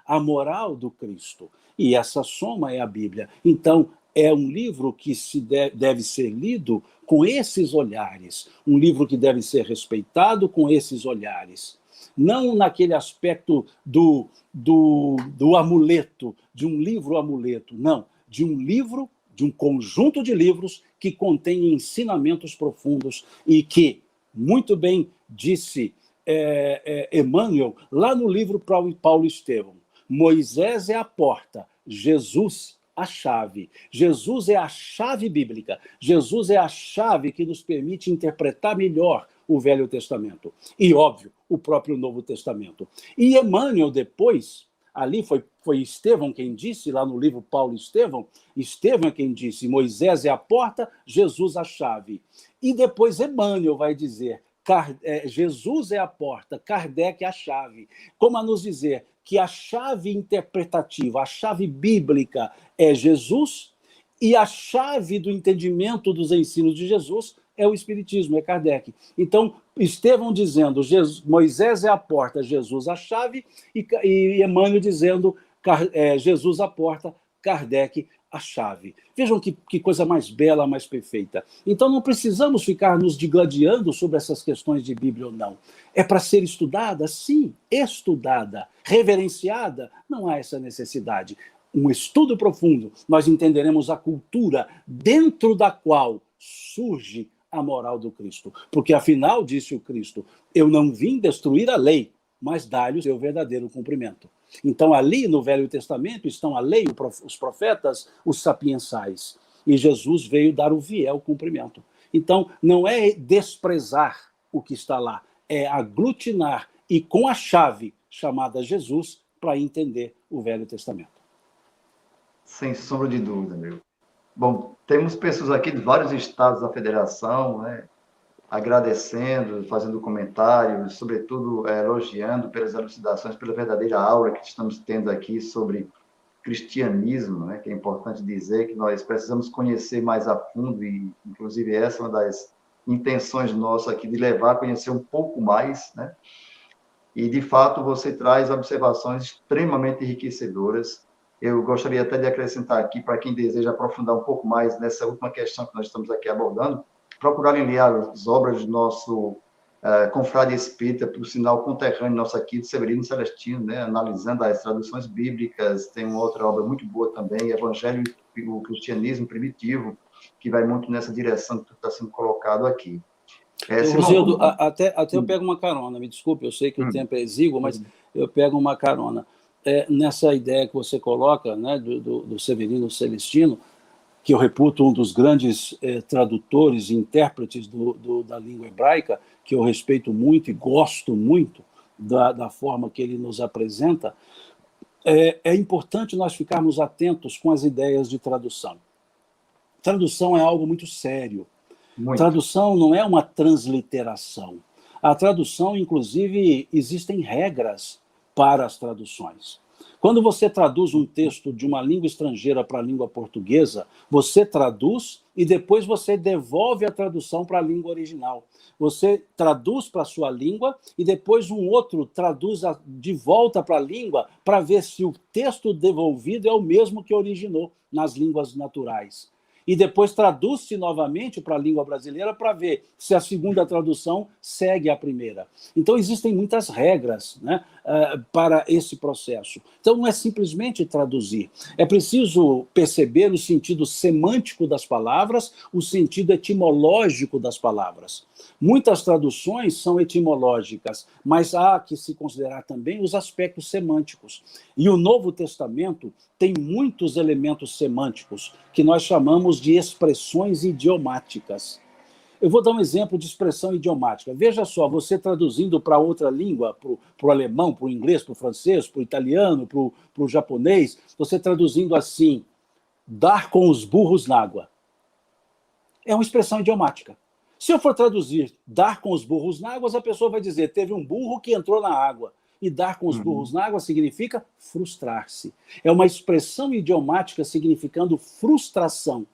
a moral do Cristo. E essa soma é a Bíblia. Então, é um livro que deve ser lido com esses olhares, um livro que deve ser respeitado com esses olhares. Não naquele aspecto do amuleto, de um livro amuleto, não, de um livro, de um conjunto de livros que contém ensinamentos profundos e que, muito bem disse Emmanuel, lá no livro Paulo Estevão, Moisés é a porta, Jesus a chave. Jesus é a chave bíblica. Jesus é a chave que nos permite interpretar melhor o Velho Testamento. E, óbvio, o próprio Novo Testamento. E Emmanuel, depois, ali foi Estevão quem disse, lá no livro Paulo Estevão é quem disse, Moisés é a porta, Jesus a chave. E depois Emmanuel vai dizer, Jesus é a porta, Kardec é a chave. Como a nos dizer que a chave interpretativa, a chave bíblica é Jesus e a chave do entendimento dos ensinos de Jesus é o Espiritismo, é Kardec. Então, Estevão dizendo Moisés é a porta, Jesus a chave, e Emmanuel dizendo Jesus a porta, Kardec a chave. Vejam que coisa mais bela, mais perfeita. Então não precisamos ficar nos digladiando sobre essas questões de Bíblia ou não. É para ser estudada? Sim, estudada. Reverenciada? Não há essa necessidade. Um estudo profundo, nós entenderemos a cultura dentro da qual surge a moral do Cristo. Porque afinal, disse o Cristo, eu não vim destruir a lei, mas dar-lhe o seu verdadeiro cumprimento. Então, ali no Velho Testamento estão a lei, os profetas, os sapiensais. E Jesus veio dar o fiel cumprimento. Então, não é desprezar o que está lá, é aglutinar e com a chave chamada Jesus para entender o Velho Testamento. Sem sombra de dúvida, meu. Bom, temos pessoas aqui de vários estados da federação, né, agradecendo, fazendo comentários, sobretudo elogiando pelas elucidações, pela verdadeira aula que estamos tendo aqui sobre cristianismo, né, que é importante dizer que nós precisamos conhecer mais a fundo, e inclusive essa é uma das intenções nossas aqui, de levar a conhecer um pouco mais, né, e de fato você traz observações extremamente enriquecedoras. Eu gostaria até de acrescentar aqui, para quem deseja aprofundar um pouco mais nessa última questão que nós estamos aqui abordando, procurarem ler as obras do nosso confrade espírita, por sinal conterrâneo nosso aqui, de Severino Celestino, né, analisando as traduções bíblicas. Tem uma outra obra muito boa também, Evangelho e o Cristianismo Primitivo, que vai muito nessa direção que está sendo colocado aqui. Rosildo, até eu pego uma carona, me desculpe, eu sei que o tempo é exíguo, mas eu pego uma carona. Nessa ideia que você coloca, né, do Severino Celestino, que eu reputo um dos grandes tradutores e intérpretes da língua hebraica, que eu respeito muito e gosto muito da forma que ele nos apresenta, é importante nós ficarmos atentos com as ideias de tradução. Tradução é algo muito sério. Muito. Tradução não é uma transliteração. A tradução, inclusive, existem regras para as traduções. Quando você traduz um texto de uma língua estrangeira para a língua portuguesa, você traduz e depois você devolve a tradução para a língua original. Você traduz para a sua língua e depois um outro traduz de volta para a língua para ver se o texto devolvido é o mesmo que originou nas línguas naturais. E depois traduz-se novamente para a língua brasileira para ver se a segunda tradução segue a primeira. Então, existem muitas regras, né, para esse processo. Então, não é simplesmente traduzir. É preciso perceber o sentido semântico das palavras, o sentido etimológico das palavras. Muitas traduções são etimológicas, mas há que se considerar também os aspectos semânticos. E o Novo Testamento tem muitos elementos semânticos que nós chamamos de expressões idiomáticas. Eu vou dar um exemplo de expressão idiomática. Veja só, você traduzindo para outra língua, para o alemão, para o inglês, para o francês, para o italiano, para o japonês, você traduzindo assim, dar com os burros na água. É uma expressão idiomática. Se eu for traduzir dar com os burros na água, a pessoa vai dizer, teve um burro que entrou na água. E dar com os burros na água significa frustrar-se. É uma expressão idiomática significando frustração.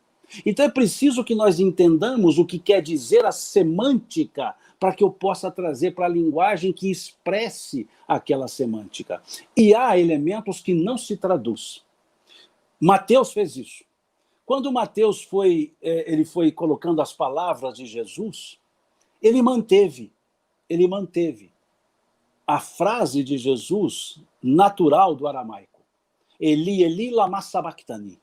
Então é preciso que nós entendamos o que quer dizer a semântica para que eu possa trazer para a linguagem que expresse aquela semântica. E há elementos que não se traduz. Mateus fez isso. Quando Mateus ele foi colocando as palavras de Jesus, ele manteve a frase de Jesus natural do aramaico. Eli, Eli, lama sabachthani.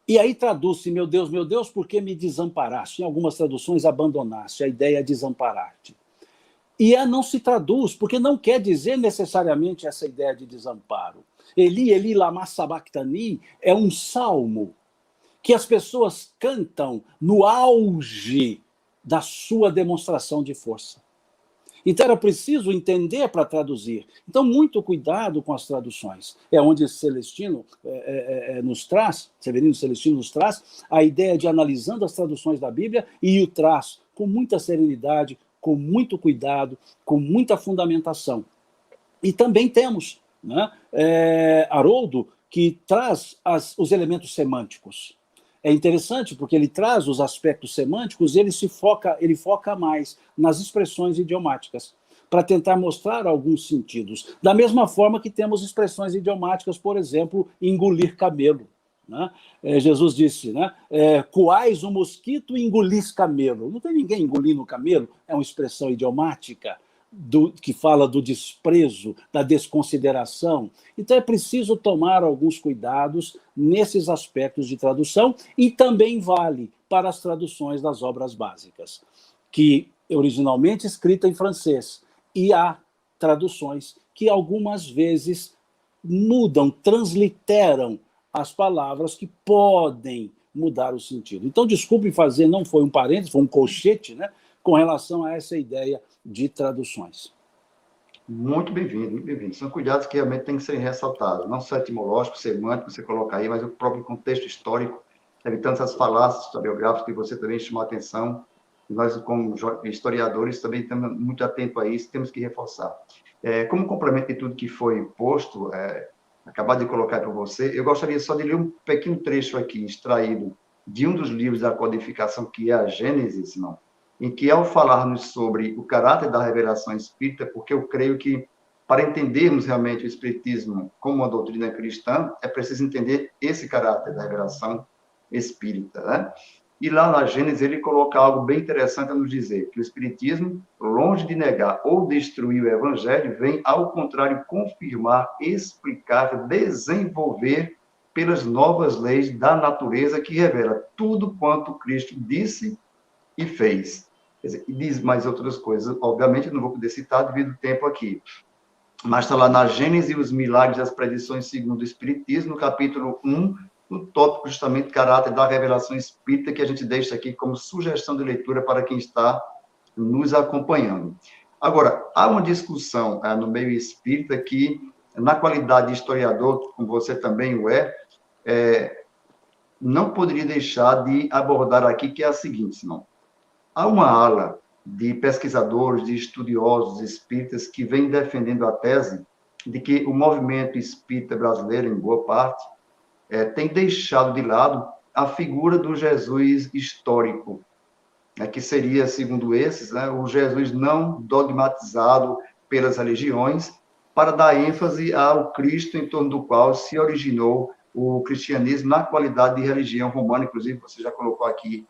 E aí traduz-se, meu Deus, por que me desamparaste? Em algumas traduções, abandonaste. A ideia é desamparar-te. E não se traduz, porque não quer dizer necessariamente essa ideia de desamparo. Eli, Eli, lama sabachthani é um salmo que as pessoas cantam no auge da sua demonstração de força. Então era preciso entender para traduzir. Então, muito cuidado com as traduções. É onde Celestino nos traz, Severino Celestino nos traz, a ideia de analisando as traduções da Bíblia e o traz com muita serenidade, com muito cuidado, com muita fundamentação. E também temos, né, Haroldo, que traz os elementos semânticos. É interessante porque ele traz os aspectos semânticos e ele foca mais nas expressões idiomáticas, para tentar mostrar alguns sentidos. Da mesma forma que temos expressões idiomáticas, por exemplo, engolir camelo. Né? Jesus disse, né? Coais um mosquito e engolis camelo. Não tem ninguém engolindo camelo, é uma expressão idiomática. Que fala do desprezo, da desconsideração. Então é preciso tomar alguns cuidados nesses aspectos de tradução e também vale para as traduções das obras básicas, que originalmente escrita em francês, e há traduções que algumas vezes mudam, transliteram as palavras que podem mudar o sentido. Então, desculpe fazer, não foi um parênteses, foi um colchete, né, com relação a essa ideia de traduções. Muito bem-vindo, muito bem-vindo. São cuidados que realmente têm que ser ressaltados, não só etimológico, semântico, você coloca aí, mas o próprio contexto histórico evitando essas falácias historiográficas que você também chamou a atenção. Nós, como historiadores, também estamos muito atentos a isso, temos que reforçar. Como complemento de tudo que foi posto, acabado de colocar para você, eu gostaria só de ler um pequeno trecho aqui, extraído de um dos livros da codificação, que é a Gênesis, não? Em que, ao falarmos sobre o caráter da revelação espírita, porque eu creio que, para entendermos realmente o espiritismo como uma doutrina cristã, é preciso entender esse caráter da revelação espírita, né? E lá na Gênesis ele coloca algo bem interessante a nos dizer, que o espiritismo, longe de negar ou destruir o evangelho, vem, ao contrário, confirmar, explicar, desenvolver pelas novas leis da natureza que revela tudo quanto Cristo disse e fez. Quer dizer, e diz mais outras coisas, obviamente eu não vou poder citar devido ao tempo aqui, mas está lá na Gênesis os milagres e as predições segundo o Espiritismo, no capítulo 1, no tópico justamente caráter da revelação espírita, que a gente deixa aqui como sugestão de leitura para quem está nos acompanhando. Agora, há uma discussão no meio espírita que, na qualidade de historiador, como você também o não poderia deixar de abordar aqui, que é a seguinte, Simão. Há uma ala de pesquisadores, de estudiosos espíritas que vem defendendo a tese de que o movimento espírita brasileiro, em boa parte, tem deixado de lado a figura do Jesus histórico, que seria, segundo esses, o Jesus não dogmatizado pelas religiões, para dar ênfase ao Cristo em torno do qual se originou o cristianismo na qualidade de religião romana, inclusive você já colocou aqui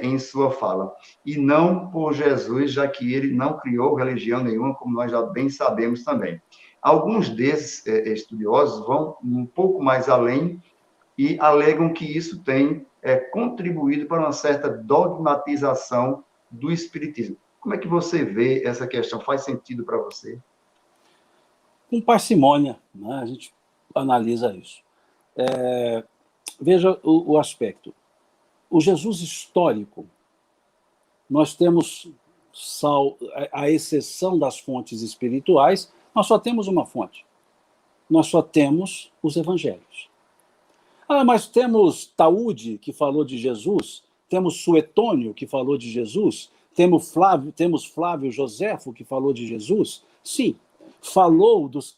em sua fala, e não por Jesus, já que ele não criou religião nenhuma, como nós já bem sabemos também. Alguns desses estudiosos vão um pouco mais além e alegam que isso tem contribuído para uma certa dogmatização do espiritismo. Como é que você vê essa questão? Faz sentido para você? Com parcimônia, né? A gente analisa isso. Veja o aspecto. O Jesus histórico, nós temos, à exceção das fontes espirituais, nós só temos uma fonte. Nós só temos os evangelhos. Mas temos Taúde, que falou de Jesus, temos Suetônio, que falou de Jesus, temos Flávio Joséfo, que falou de Jesus. Sim, falou dos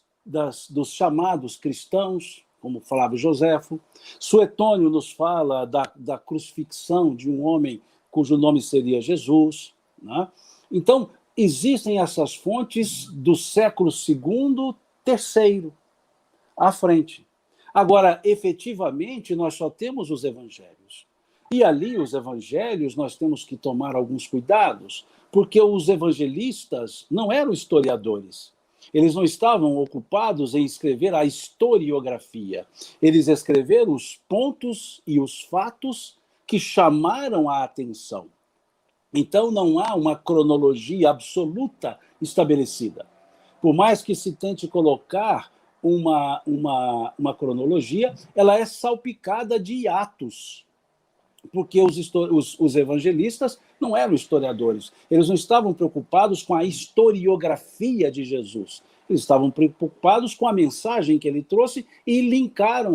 chamados cristãos, como Flávio Joséfo. Suetônio nos fala da crucifixão de um homem cujo nome seria Jesus, né? Então, existem essas fontes do século II, III, à frente. Agora, efetivamente, nós só temos os evangelhos. E ali, os evangelhos, nós temos que tomar alguns cuidados, porque os evangelistas não eram historiadores. Eles não estavam ocupados em escrever a historiografia. Eles escreveram os pontos e os fatos que chamaram a atenção. Então, não há uma cronologia absoluta estabelecida. Por mais que se tente colocar uma cronologia, ela é salpicada de hiatos, porque os evangelistas não eram historiadores, eles não estavam preocupados com a historiografia de Jesus, eles estavam preocupados com a mensagem que ele trouxe e linkar é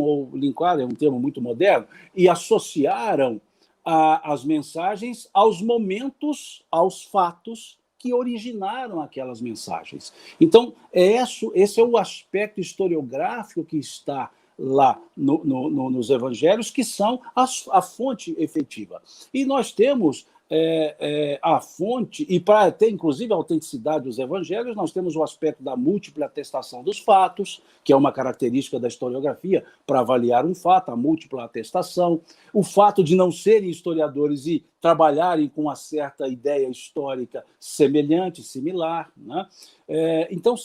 um termo muito moderno, e associaram as mensagens aos momentos, aos fatos que originaram aquelas mensagens. Então, esse é o aspecto historiográfico que está lá nos evangelhos, que são a fonte efetiva. E nós temos a fonte, e para ter, inclusive, a autenticidade dos evangelhos, nós temos o aspecto da múltipla atestação dos fatos, que é uma característica da historiografia para avaliar um fato, a múltipla atestação, o fato de não serem historiadores e trabalharem com uma certa ideia histórica semelhante, similar, né? Então,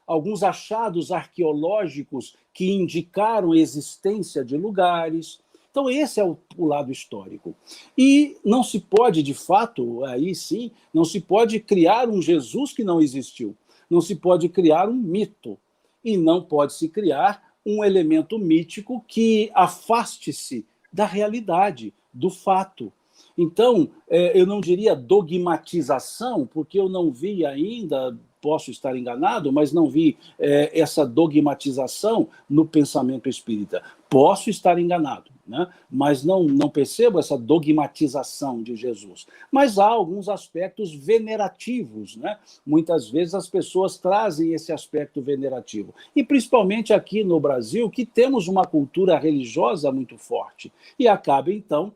alguns achados arqueológicos que indicaram a existência de lugares. Então, esse é o lado histórico. E não se pode, de fato, aí sim, não se pode criar um Jesus que não existiu. Não se pode criar um mito. E não pode-se criar um elemento mítico que afaste-se da realidade, do fato. Então, eu não diria dogmatização, porque eu não vi ainda, posso estar enganado, mas não vi essa dogmatização no pensamento espírita. Posso estar enganado, né? Mas não percebo essa dogmatização de Jesus. Mas há alguns aspectos venerativos, né? Muitas vezes as pessoas trazem esse aspecto venerativo. E principalmente aqui no Brasil, que temos uma cultura religiosa muito forte. E acaba, então,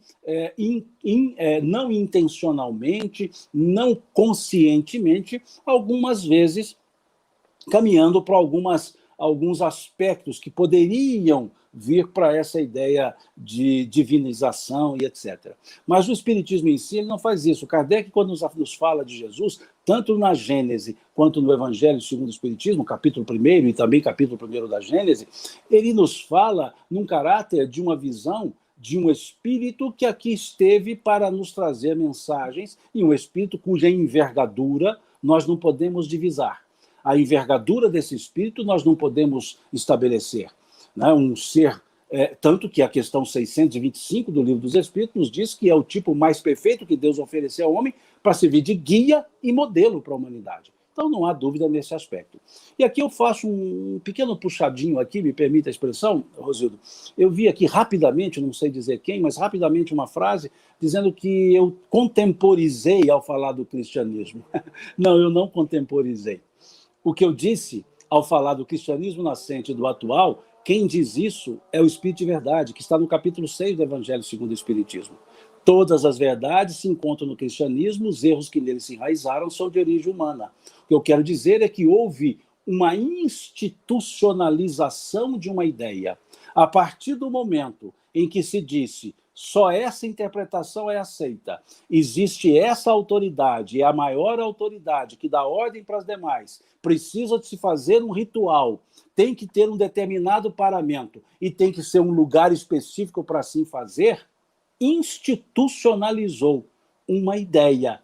não intencionalmente, não conscientemente, algumas vezes caminhando para alguns aspectos que poderiam vir para essa ideia de divinização e etc. Mas o Espiritismo em si ele não faz isso. Kardec, quando nos fala de Jesus, tanto na Gênese quanto no Evangelho segundo o Espiritismo, capítulo 1º e também capítulo 1º da Gênese, ele nos fala num caráter de uma visão de um espírito que aqui esteve para nos trazer mensagens, e um espírito cuja envergadura nós não podemos divisar. A envergadura desse espírito nós não podemos estabelecer. Né? Um ser, tanto que a questão 625 do Livro dos Espíritos nos diz que é o tipo mais perfeito que Deus ofereceu ao homem para servir de guia e modelo para a humanidade. Então não há dúvida nesse aspecto. E aqui eu faço um pequeno puxadinho aqui, me permite a expressão, Rosildo. Eu vi aqui rapidamente, não sei dizer quem, mas rapidamente uma frase dizendo que eu contemporizei ao falar do cristianismo. Não, eu não contemporizei. O que eu disse ao falar do cristianismo nascente e do atual, quem diz isso é o Espírito de Verdade, que está no capítulo 6 do Evangelho segundo o Espiritismo. Todas as verdades se encontram no cristianismo, os erros que nele se enraizaram são de origem humana. O que eu quero dizer é que houve uma institucionalização de uma ideia. A partir do momento em que se disse só essa interpretação é aceita, existe essa autoridade, é a maior autoridade que dá ordem para as demais, precisa de se fazer um ritual, tem que ter um determinado paramento e tem que ser um lugar específico para assim fazer, institucionalizou uma ideia.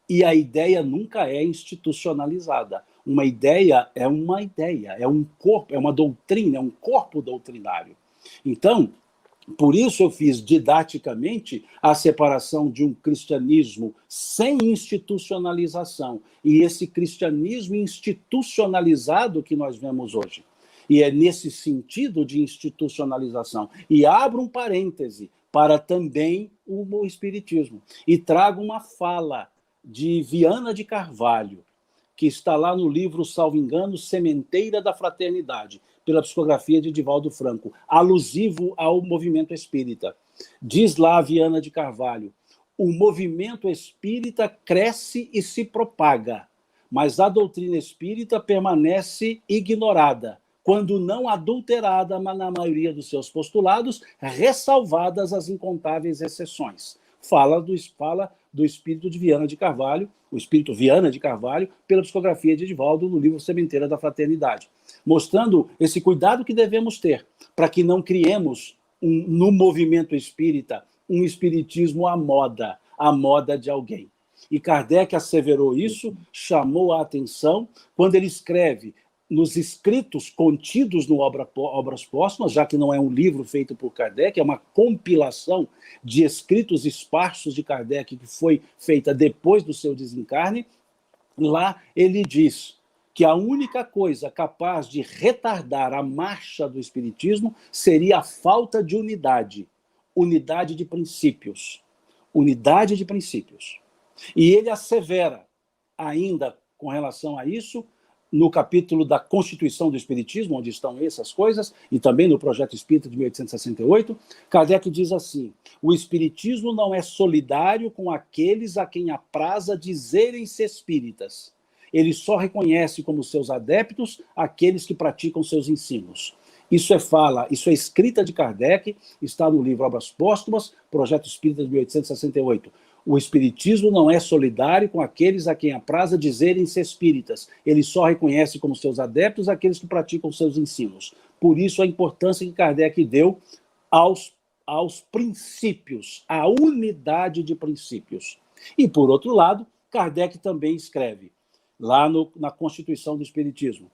E a ideia nunca é institucionalizada. Uma ideia, é um corpo, é uma doutrina, é um corpo doutrinário. Então, por isso eu fiz didaticamente a separação de um cristianismo sem institucionalização e esse cristianismo institucionalizado que nós vemos hoje. E é nesse sentido de institucionalização. E abro um parêntese para também o Espiritismo. E trago uma fala de Viana de Carvalho, que está lá no livro, salvo engano, Sementeira da Fraternidade, pela psicografia de Divaldo Franco, alusivo ao movimento espírita. Diz lá Viana de Carvalho, o movimento espírita cresce e se propaga, mas a doutrina espírita permanece ignorada, quando não adulterada, mas na maioria dos seus postulados, ressalvadas as incontáveis exceções. Fala do espírito de Viana de Carvalho, o espírito Viana de Carvalho, pela psicografia de Divaldo no livro Sementeira da Fraternidade, mostrando esse cuidado que devemos ter para que não criemos, no movimento espírita, um espiritismo à moda de alguém. E Kardec asseverou isso, chamou a atenção, quando ele escreve nos escritos contidos no Obras Póstumas, já que não é um livro feito por Kardec, é uma compilação de escritos esparsos de Kardec que foi feita depois do seu desencarne, lá ele diz que a única coisa capaz de retardar a marcha do espiritismo seria a falta de unidade de princípios. Unidade de princípios. E ele assevera, ainda com relação a isso, no capítulo da Constituição do Espiritismo, onde estão essas coisas, e também no Projeto Espírita de 1868, Kardec diz assim, o Espiritismo não é solidário com aqueles a quem apraza dizerem-se espíritas. Ele só reconhece como seus adeptos aqueles que praticam seus ensinos. Isso é escrita de Kardec, está no livro Obras Póstumas, Projeto Espírita de 1868. O espiritismo não é solidário com aqueles a quem apraza dizerem-se espíritas. Ele só reconhece como seus adeptos aqueles que praticam seus ensinos. Por isso a importância que Kardec deu aos princípios, à unidade de princípios. E, por outro lado, Kardec também escreve, lá na Constituição do Espiritismo,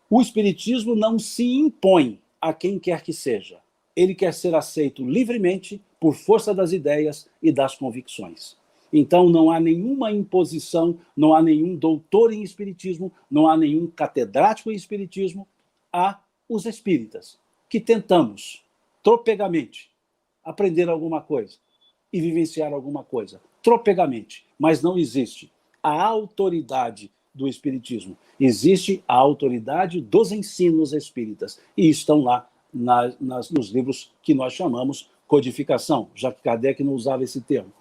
o espiritismo não se impõe a quem quer que seja. Ele quer ser aceito livremente por força das ideias e das convicções. Então, não há nenhuma imposição, não há nenhum doutor em espiritismo, não há nenhum catedrático em espiritismo. Há os espíritas, que tentamos, tropegamente, aprender alguma coisa e vivenciar alguma coisa, tropegamente, mas não existe a autoridade do Espiritismo. Existe a autoridade dos ensinos espíritas, e estão lá nos livros que nós chamamos codificação, já que Kardec não usava esse termo,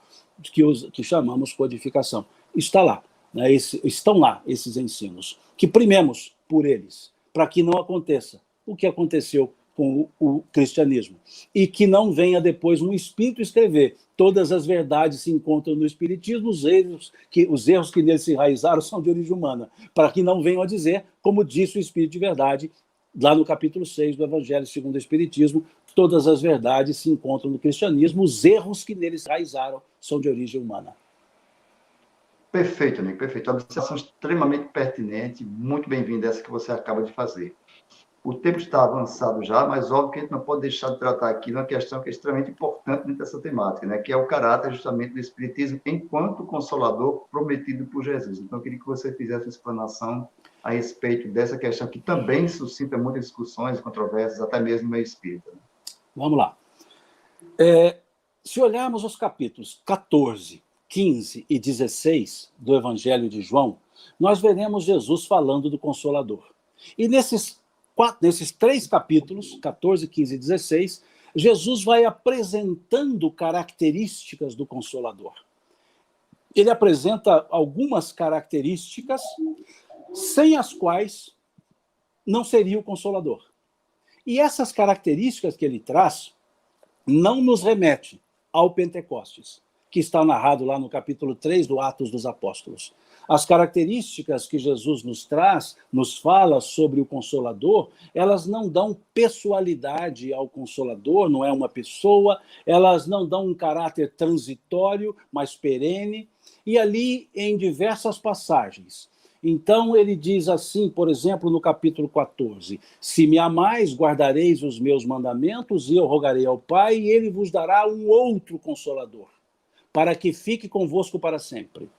que chamamos codificação. Está lá, né, estão lá esses ensinos, que primemos por eles, para que não aconteça o que aconteceu com o cristianismo, e que não venha depois um espírito escrever todas as verdades se encontram no Espiritismo, os erros que neles se enraizaram são de origem humana, para que não venham a dizer, como disse o Espírito de Verdade, lá no capítulo 6 do Evangelho segundo o Espiritismo, todas as verdades se encontram no cristianismo, os erros que neles se enraizaram são de origem humana. Perfeito, amigo, perfeito. Uma observação extremamente pertinente, muito bem-vinda essa que você acaba de fazer. O tempo está avançado já, mas óbvio que a gente não pode deixar de tratar aqui uma questão que é extremamente importante dentro dessa temática, né? Que é o caráter justamente do Espiritismo enquanto consolador prometido por Jesus. Então, eu queria que você fizesse uma explanação a respeito dessa questão, que também suscita muitas discussões, controvérsias, até mesmo no meio espírita. Vamos lá. Se olharmos os capítulos 14, 15 e 16 do Evangelho de João, nós veremos Jesus falando do Consolador. E nesses 3 capítulos, 14, 15 e 16, Jesus vai apresentando características do Consolador. Ele apresenta algumas características sem as quais não seria o Consolador. E essas características que ele traz não nos remete ao Pentecostes, que está narrado lá no capítulo 3 do Atos dos Apóstolos. As características que Jesus nos traz, nos fala sobre o Consolador, elas não dão pessoalidade ao Consolador, não é uma pessoa, elas não dão um caráter transitório, mas perene, e ali em diversas passagens. Então ele diz assim, por exemplo, no capítulo 14, se me amais, guardareis os meus mandamentos, e eu rogarei ao Pai, e ele vos dará um outro Consolador, para que fique convosco para sempre.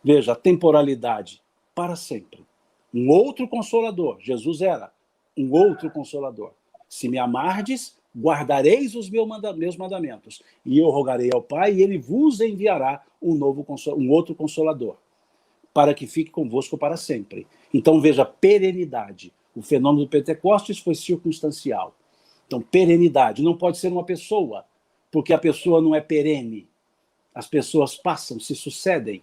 Veja, a temporalidade, para sempre. Um outro Consolador, Jesus era um outro Consolador. Se me amardes, guardareis os meus mandamentos, e eu rogarei ao Pai, e ele vos enviará um outro Consolador, para que fique convosco para sempre. Então, veja, perenidade. O fenômeno do Pentecostes foi circunstancial. Então, perenidade. Não pode ser uma pessoa, porque a pessoa não é perene. As pessoas passam, se sucedem.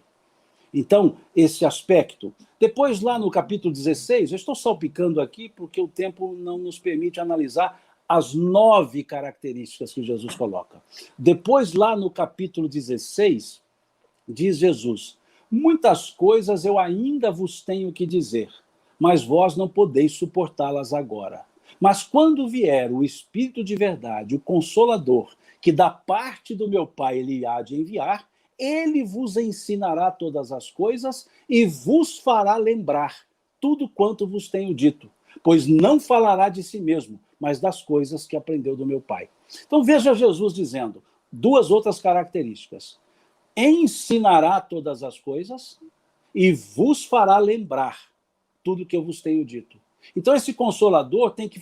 Então, esse aspecto. Depois, lá no capítulo 16, eu estou salpicando aqui porque o tempo não nos permite analisar as 9 características que Jesus coloca. Depois, lá no capítulo 16, diz Jesus: muitas coisas eu ainda vos tenho que dizer, mas vós não podeis suportá-las agora. Mas quando vier o Espírito de verdade, o Consolador, que da parte do meu Pai ele há de enviar, ele vos ensinará todas as coisas e vos fará lembrar tudo quanto vos tenho dito, pois não falará de si mesmo, mas das coisas que aprendeu do meu Pai. Então veja Jesus dizendo 2 outras características. Ensinará todas as coisas e vos fará lembrar tudo que eu vos tenho dito. Então esse Consolador tem que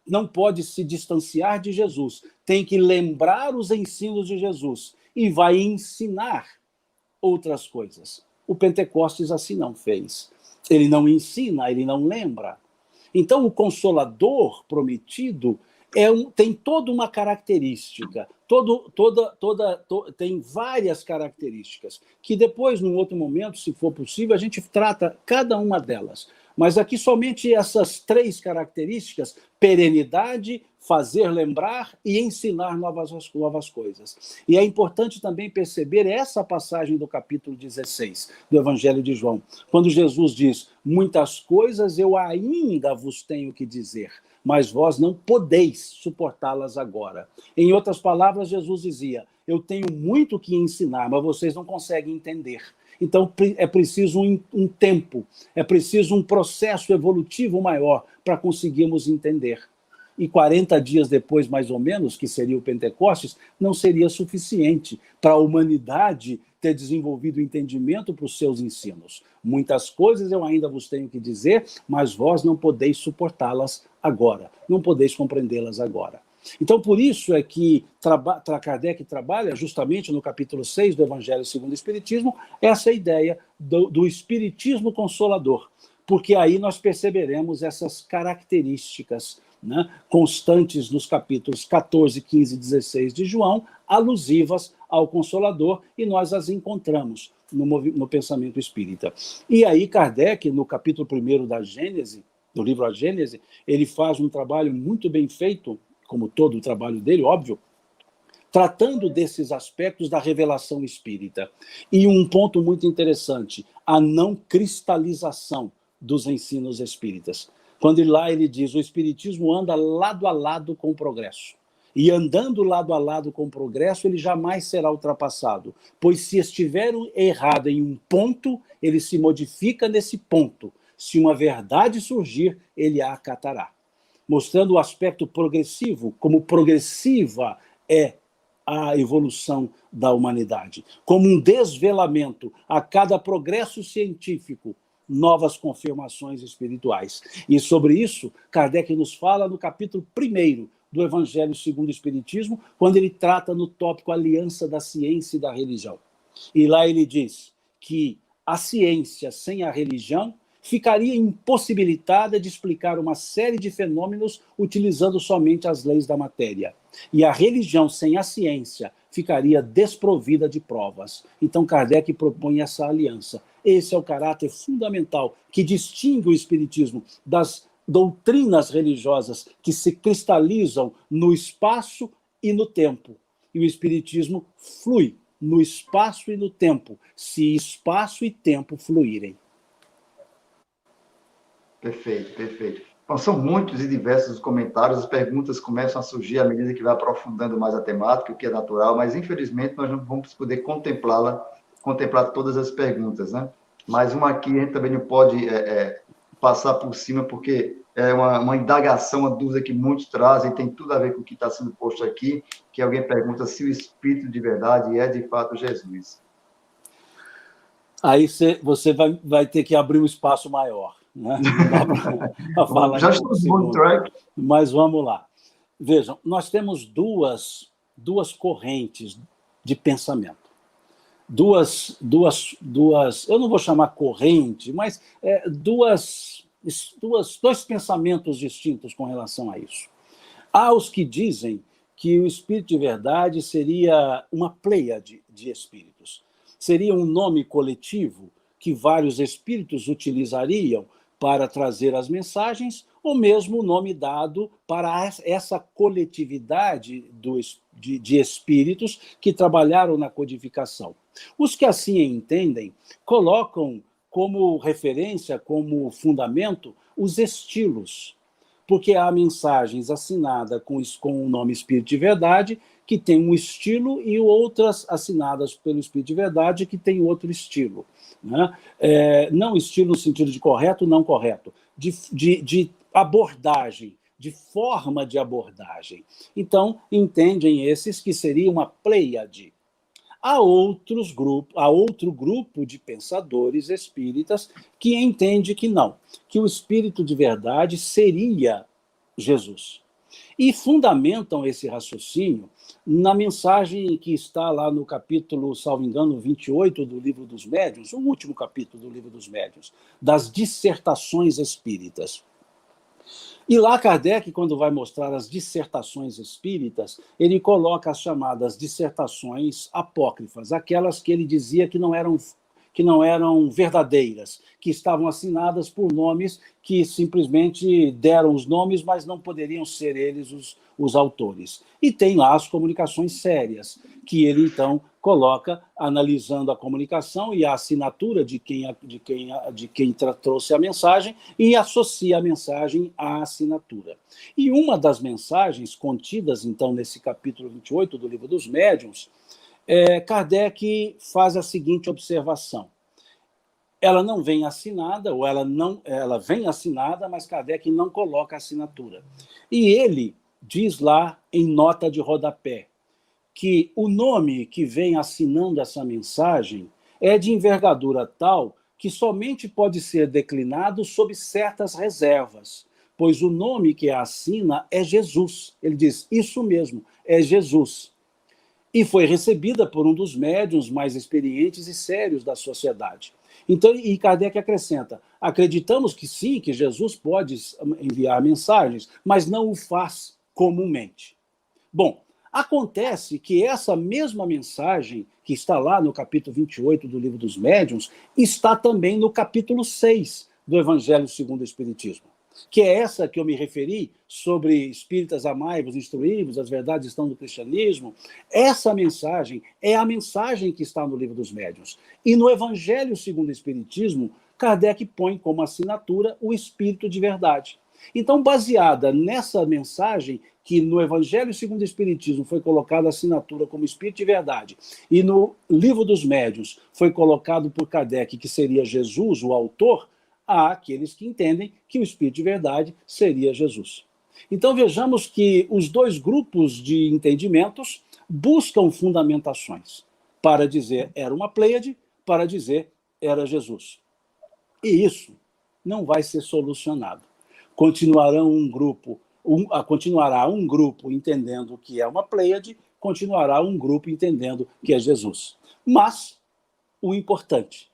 não pode se distanciar de Jesus, tem que lembrar os ensinos de Jesus e vai ensinar outras coisas. O Pentecostes assim não fez. Ele não ensina, ele não lembra. Então o Consolador prometido tem toda uma característica, tem várias características, que depois, num outro momento, se for possível, a gente trata cada uma delas. Mas aqui somente essas 3 características: perenidade, fazer lembrar e ensinar novas coisas. E é importante também perceber essa passagem do capítulo 16 do Evangelho de João, quando Jesus diz: muitas coisas eu ainda vos tenho que dizer, mas vós não podeis suportá-las agora. Em outras palavras, Jesus dizia: eu tenho muito que ensinar, mas vocês não conseguem entender. Então, é preciso um tempo, é preciso um processo evolutivo maior para conseguirmos entender. E 40 dias depois, mais ou menos, que seria o Pentecostes, não seria suficiente para a humanidade ter desenvolvido entendimento para os seus ensinos. Muitas coisas eu ainda vos tenho que dizer, mas vós não podeis suportá-las agora, não podeis compreendê-las agora. Então, por isso é que Kardec trabalha justamente no capítulo 6 do Evangelho segundo o Espiritismo, essa ideia do Espiritismo Consolador, porque aí nós perceberemos essas características, né, constantes nos capítulos 14, 15 e 16 de João, alusivas ao Consolador, e nós as encontramos no pensamento espírita. E aí Kardec, no capítulo 1 da Gênese, do livro A Gênese, ele faz um trabalho muito bem feito, como todo o trabalho dele, óbvio, tratando desses aspectos da revelação espírita. E um ponto muito interessante, a não cristalização dos ensinos espíritas. Quando lá ele diz, o espiritismo anda lado a lado com o progresso. E andando lado a lado com o progresso, ele jamais será ultrapassado. Pois se estiver errado em um ponto, ele se modifica nesse ponto. Se uma verdade surgir, ele a acatará. Mostrando o aspecto progressivo, como progressiva é a evolução da humanidade. Como um desvelamento a cada progresso científico, novas confirmações espirituais. E sobre isso, Kardec nos fala no capítulo 1 do Evangelho segundo o Espiritismo, quando ele trata no tópico Aliança da Ciência e da Religião. E lá ele diz que a ciência sem a religião ficaria impossibilitada de explicar uma série de fenômenos utilizando somente as leis da matéria. E a religião sem a ciência ficaria desprovida de provas. Então Kardec propõe essa aliança. Esse é o caráter fundamental que distingue o Espiritismo das doutrinas religiosas que se cristalizam no espaço e no tempo. E o Espiritismo flui no espaço e no tempo, se espaço e tempo fluírem. Perfeito, perfeito. Bom, são muitos e diversos os comentários, as perguntas começam a surgir à medida que vai aprofundando mais a temática, o que é natural, mas infelizmente nós não vamos poder contemplar todas as perguntas, né? Mas uma aqui a gente também não pode passar por cima, porque é uma indagação, uma dúvida que muitos trazem, tem tudo a ver com o que está sendo posto aqui, que alguém pergunta se o Espírito de verdade é de fato Jesus. Aí você vai ter que abrir um espaço maior. Né? Não dá para falar já estamos no track. Mas vamos lá. Vejam, nós temos duas correntes de pensamento. Duas, eu não vou chamar corrente, mas dois pensamentos distintos com relação a isso. Há os que dizem que o Espírito de verdade seria uma pleiade de espíritos. Seria um nome coletivo que vários espíritos utilizariam para trazer as mensagens, ou mesmo o nome dado para essa coletividade de espíritos que trabalharam na codificação. Os que assim entendem colocam como referência, como fundamento, os estilos, porque há mensagens assinadas com o nome Espírito de Verdade, que tem um estilo, e outras assinadas pelo Espírito de Verdade, que tem outro estilo. Né? Não estilo no sentido de correto, não correto, de abordagem, de forma de abordagem. Então, entendem esses que seria uma pleiade. Há outro grupo de pensadores espíritas que entende que não, que o Espírito de Verdade seria Jesus. E fundamentam esse raciocínio na mensagem que está lá no capítulo, salvo engano, 28 do Livro dos Médiuns, o último capítulo do Livro dos Médiuns, das dissertações espíritas. E lá Kardec, quando vai mostrar as dissertações espíritas, ele coloca as chamadas dissertações apócrifas, aquelas que ele dizia que não eram verdadeiras, que estavam assinadas por nomes que simplesmente deram os nomes, mas não poderiam ser eles os autores. E tem lá as comunicações sérias, que ele, então, coloca analisando a comunicação e a assinatura de quem trouxe a mensagem e associa a mensagem à assinatura. E uma das mensagens contidas, então, nesse capítulo 28 do Livro dos Médiuns, Kardec faz a seguinte observação. Ela não vem assinada, ou ela vem assinada, mas Kardec não coloca a assinatura. E ele diz lá, em nota de rodapé, que o nome que vem assinando essa mensagem é de envergadura tal que somente pode ser declinado sob certas reservas, pois o nome que a assina é Jesus. Ele diz, isso mesmo, é Jesus. E foi recebida por um dos médiuns mais experientes e sérios da sociedade. Então, e Kardec acrescenta, acreditamos que sim, que Jesus pode enviar mensagens, mas não o faz comumente. Bom, acontece que essa mesma mensagem, que está lá no capítulo 28 do Livro dos Médiuns, está também no capítulo 6 do Evangelho segundo o Espiritismo, que é essa que eu me referi, sobre espíritas amai-vos, instruí-vos, as verdades estão no cristianismo. Essa mensagem é a mensagem que está no Livro dos Médiuns. E no Evangelho segundo o Espiritismo, Kardec põe como assinatura o Espírito de Verdade. Então, baseada nessa mensagem, que no Evangelho segundo o Espiritismo foi colocada a assinatura como Espírito de Verdade, e no Livro dos Médiuns foi colocado por Kardec que seria Jesus, o autor, há aqueles que entendem que o Espírito de Verdade seria Jesus. Então vejamos que os dois grupos de entendimentos buscam fundamentações para dizer era uma Pleiade, para dizer era Jesus. E isso não vai ser solucionado. Continuará um grupo entendendo que é uma Pleiade, continuará um grupo entendendo que é Jesus. Mas o importante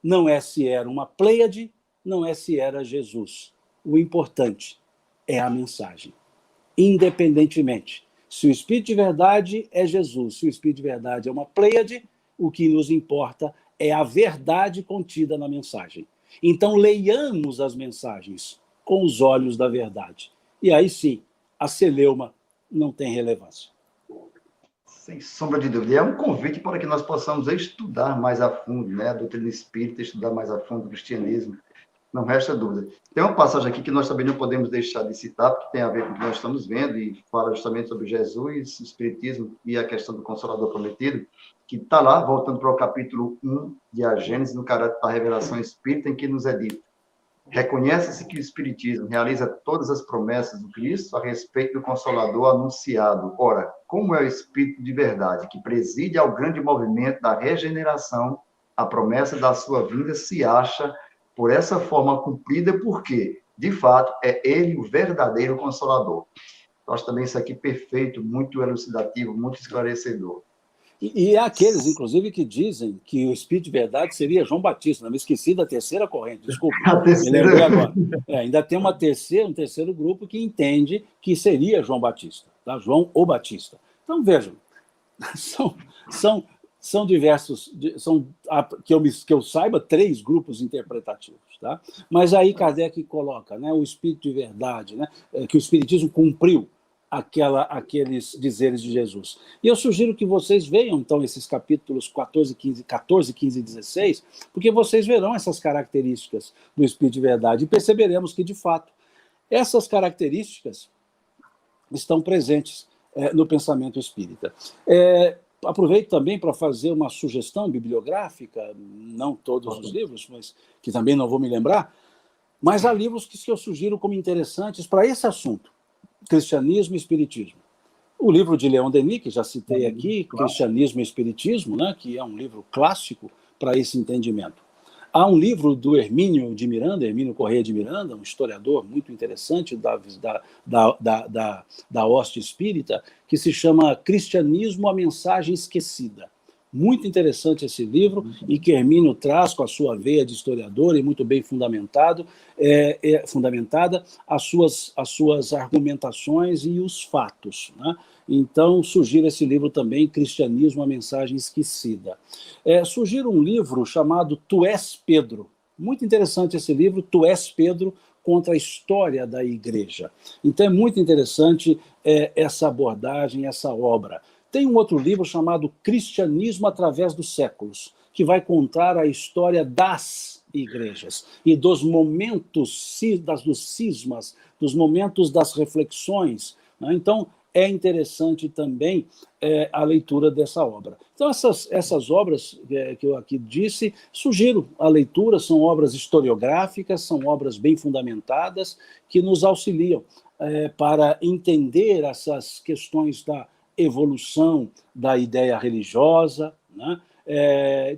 não é se era uma Pleiade, não é se era Jesus. O importante é a mensagem. Independentemente, se o Espírito de Verdade é Jesus, se o Espírito de Verdade é uma Pleiade, o que nos importa é a verdade contida na mensagem. Então, leiamos as mensagens com os olhos da verdade. E aí sim, a celeuma não tem relevância. Sem sombra de dúvida. E é um convite para que nós possamos estudar mais a fundo, né, a doutrina espírita, estudar mais a fundo o cristianismo. Não resta dúvida. Tem uma passagem aqui que nós também não podemos deixar de citar, porque tem a ver com o que nós estamos vendo, e fala justamente sobre Jesus, o Espiritismo e a questão do Consolador Prometido, que está lá, voltando para o capítulo 1 de A Gênese, no caráter da revelação espírita, em que nos é dito: reconhece-se que o Espiritismo realiza todas as promessas do Cristo a respeito do Consolador anunciado. Ora, como é o Espírito de verdade, que preside ao grande movimento da regeneração, a promessa da sua vinda se acha por essa forma cumprida, porque, de fato, é ele o verdadeiro Consolador. Eu acho também isso aqui perfeito, muito elucidativo, muito esclarecedor. E há aqueles, inclusive, que dizem que o Espírito de Verdade seria João Batista. Não me esqueci da terceira corrente, desculpa. Me lembrei agora. Ainda tem um terceiro grupo que entende que seria João Batista, tá? João o Batista. Então, vejam, são diversos, que eu saiba, 3 grupos interpretativos. Tá? Mas aí Kardec coloca, né, o Espírito de Verdade, né, que o Espiritismo cumpriu aqueles dizeres de Jesus. E eu sugiro que vocês vejam, então, esses capítulos 14, 15 e 16, porque vocês verão essas características do Espírito de Verdade e perceberemos que, de fato, essas características estão presentes no pensamento espírita. Aproveito também para fazer uma sugestão bibliográfica, não todos os livros, mas que também não vou me lembrar, mas há livros que eu sugiro como interessantes para esse assunto: Cristianismo e Espiritismo. O livro de Leon Denis, que já citei aqui, Cristianismo e Espiritismo, né, que é um livro clássico para esse entendimento. Há um livro do Hermínio Corrêa de Miranda, um historiador muito interessante da hoste espírita, que se chama Cristianismo, a Mensagem Esquecida. Muito interessante esse livro, e que Hermínio traz com a sua veia de historiador e muito bem fundamentada as suas argumentações e os fatos, né? Então, sugiro esse livro também, Cristianismo, a Mensagem Esquecida. Sugiro um livro chamado Tu és Pedro. Muito interessante esse livro, Tu és Pedro, contra a história da Igreja. Então, é muito interessante essa abordagem, essa obra. Tem um outro livro chamado Cristianismo através dos séculos, que vai contar a história das igrejas e dos momentos dos cismas, dos momentos das reflexões, né? Então, é interessante também a leitura dessa obra. Então, essas obras que eu aqui disse, sugiro a leitura, são obras historiográficas, são obras bem fundamentadas, que nos auxiliam para entender essas questões da evolução da ideia religiosa, né?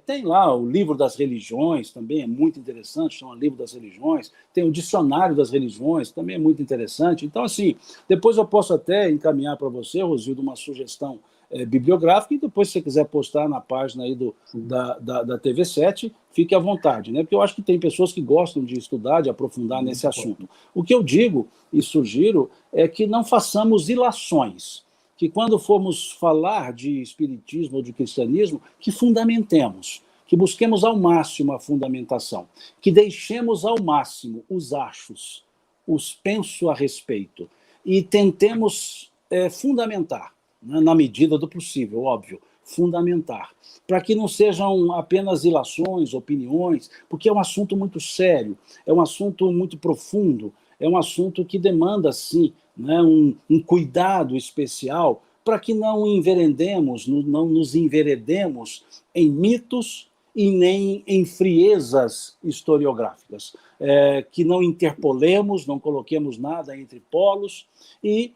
Tem lá o livro das religiões, também é muito interessante, chama Livro das Religiões. Tem o Dicionário das Religiões, também é muito interessante. Então, assim, depois eu posso até encaminhar para você, Rosildo, uma sugestão bibliográfica, e depois, se você quiser postar na página aí da TV7, fique à vontade, né? Porque eu acho que tem pessoas que gostam de estudar, de aprofundar nesse assunto. O que eu digo e sugiro é que não façamos ilações, que quando formos falar de espiritismo ou de cristianismo, que fundamentemos, que busquemos ao máximo a fundamentação, que deixemos ao máximo os achos, os penso a respeito, e tentemos fundamentar, né, na medida do possível, óbvio, fundamentar, para que não sejam apenas ilações, opiniões, porque é um assunto muito sério, é um assunto muito profundo, é um assunto que demanda, sim, né, um cuidado especial para que não enveredemos, não nos enveredemos em mitos e nem em friezas historiográficas, que não interpolemos, não coloquemos nada entre polos e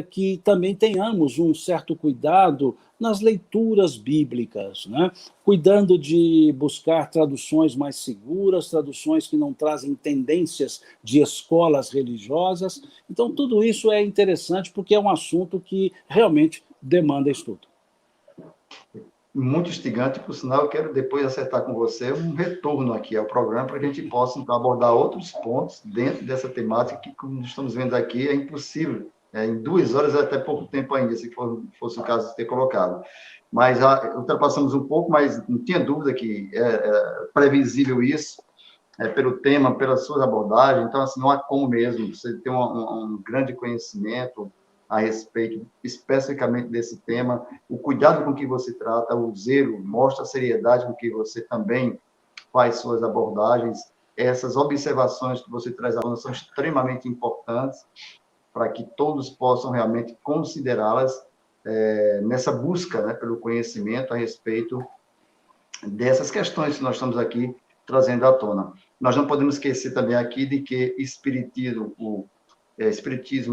que também tenhamos um certo cuidado nas leituras bíblicas, né? Cuidando de buscar traduções mais seguras, traduções que não trazem tendências de escolas religiosas. Então, tudo isso é interessante porque é um assunto que realmente demanda estudo. Muito instigante, por sinal, eu quero depois acertar com você um retorno aqui ao programa para que a gente possa então, abordar outros pontos dentro dessa temática que, como estamos vendo aqui, é impossível. Em 2 horas é até pouco tempo ainda, se fosse o caso de ter colocado. Mas ultrapassamos um pouco, mas não tinha dúvida que é previsível isso, pelo tema, pelas suas abordagens. Então, assim, não há como mesmo você ter um grande conhecimento a respeito especificamente desse tema, o cuidado com que você trata, o zelo, mostra a seriedade com que você também faz suas abordagens. Essas observações que você traz à tona são extremamente importantes para que todos possam realmente considerá-las nessa busca, né, pelo conhecimento a respeito dessas questões que nós estamos aqui trazendo à tona. Nós não podemos esquecer também aqui de que espiritismo, o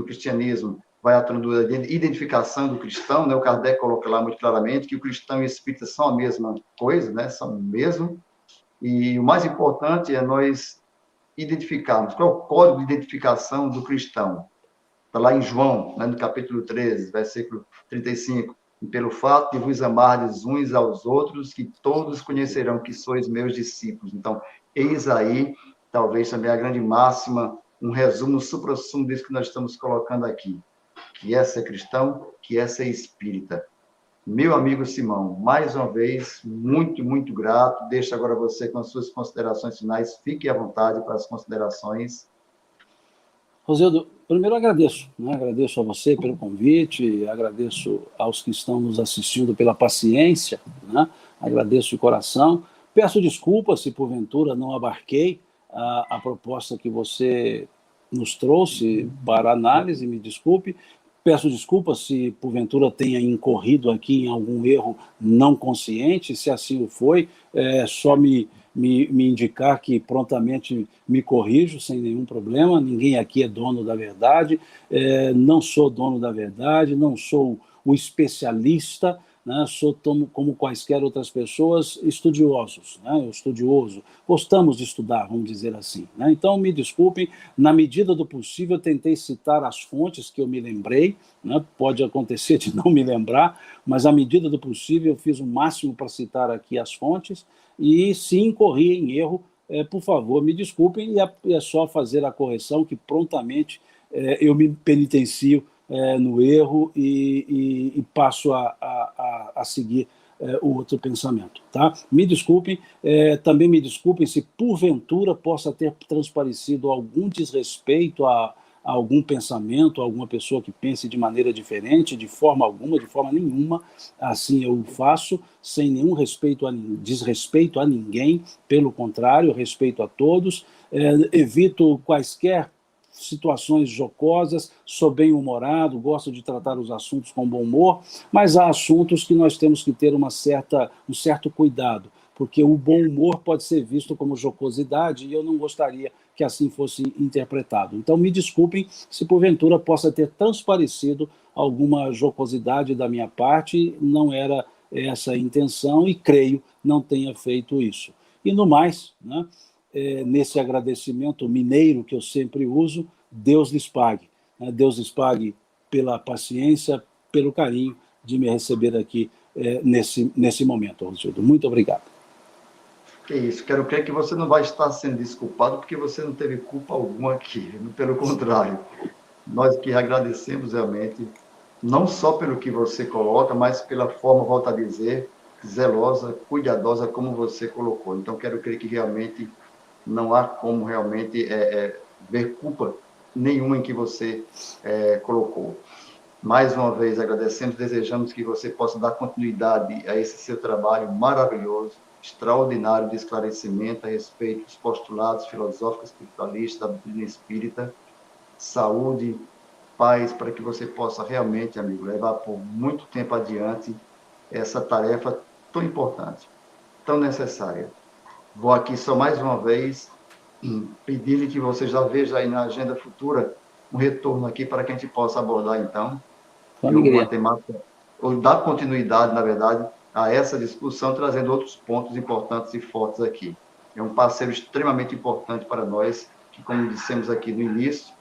cristianismo, vai à tona da identificação do cristão, né? O Kardec coloca lá muito claramente que o cristão e o espírita são a mesma coisa, né? São o mesmo, e o mais importante é nós identificarmos qual é o código de identificação do cristão. Está lá em João, né, no capítulo 13, versículo 35. E pelo fato de vos amardes uns aos outros, que todos conhecerão que sois meus discípulos. Então, eis aí, talvez também a grande máxima, um resumo, suprassumo disso que nós estamos colocando aqui. Que é ser cristão, que é ser espírita. Meu amigo Simão, mais uma vez, muito, muito grato. Deixo agora você com as suas considerações finais. Fique à vontade para as considerações. Rosildo, primeiro agradeço, né? Agradeço a você pelo convite, agradeço aos que estão nos assistindo pela paciência, né? Agradeço de coração. Peço desculpas se porventura não abarquei a proposta que você nos trouxe para análise, me desculpe. Peço desculpas se porventura tenha incorrido aqui em algum erro não consciente, se assim o foi, só me indicar que prontamente me corrijo sem nenhum problema. Ninguém aqui é dono da verdade, não sou dono da verdade, não sou o especialista, né? Sou como quaisquer outras pessoas, estudiosos, né? Estudioso, gostamos de estudar, vamos dizer assim, né? Então, me desculpem, na medida do possível, eu tentei citar as fontes que eu me lembrei, né? Pode acontecer de não me lembrar, mas, à medida do possível, eu fiz o máximo para citar aqui as fontes, e se incorri em erro, por favor, me desculpem, e é só fazer a correção que prontamente eu me penitencio no erro e passo a seguir o outro pensamento. Tá? Me desculpem, também me desculpem se porventura possa ter transparecido algum desrespeito a algum pensamento, a alguma pessoa que pense de maneira diferente, de forma alguma, de forma nenhuma. Assim eu faço, sem nenhum desrespeito a ninguém, pelo contrário, respeito a todos, evito quaisquer situações jocosas, sou bem-humorado, gosto de tratar os assuntos com bom humor, mas há assuntos que nós temos que ter um certo cuidado, porque o bom humor pode ser visto como jocosidade e eu não gostaria que assim fosse interpretado. Então, me desculpem se porventura possa ter transparecido alguma jocosidade da minha parte, não era essa intenção e, creio, não tenha feito isso. E, no mais, né, nesse agradecimento mineiro que eu sempre uso, Deus lhes pague. Né, Deus lhes pague pela paciência, pelo carinho de me receber aqui nesse momento, Rosildo. Muito obrigado. Que isso, quero crer que você não vai estar sendo desculpado porque você não teve culpa alguma aqui, pelo contrário. Nós que agradecemos realmente, não só pelo que você coloca, mas pela forma, volto a dizer, zelosa, cuidadosa, como você colocou. Então, quero crer que realmente não há como realmente ver culpa nenhuma em que você colocou. Mais uma vez, agradecemos, desejamos que você possa dar continuidade a esse seu trabalho maravilhoso, extraordinário de esclarecimento a respeito dos postulados filosóficos espiritualistas da doutrina espírita, saúde, paz, para que você possa realmente, amigo, levar por muito tempo adiante essa tarefa tão importante, tão necessária. Vou aqui só mais uma vez pedir que você já veja aí na agenda futura um retorno aqui para que a gente possa abordar, então, uma temática, ou dar continuidade, na verdade, a essa discussão, trazendo outros pontos importantes e fortes aqui. É um parceiro extremamente importante para nós, que, como dissemos aqui no início,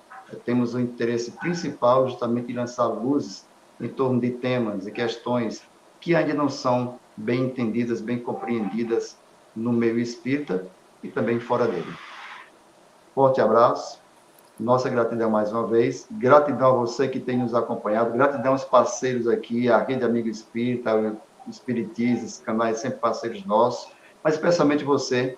temos o interesse principal justamente em lançar luzes em torno de temas e questões que ainda não são bem entendidas, bem compreendidas no meio espírita e também fora dele. Forte abraço. Nossa gratidão mais uma vez, gratidão a você que tem nos acompanhado, gratidão aos parceiros aqui, a Rede Amigo Espírita, o Espiritismo, esses canais sempre parceiros nossos, mas especialmente vocês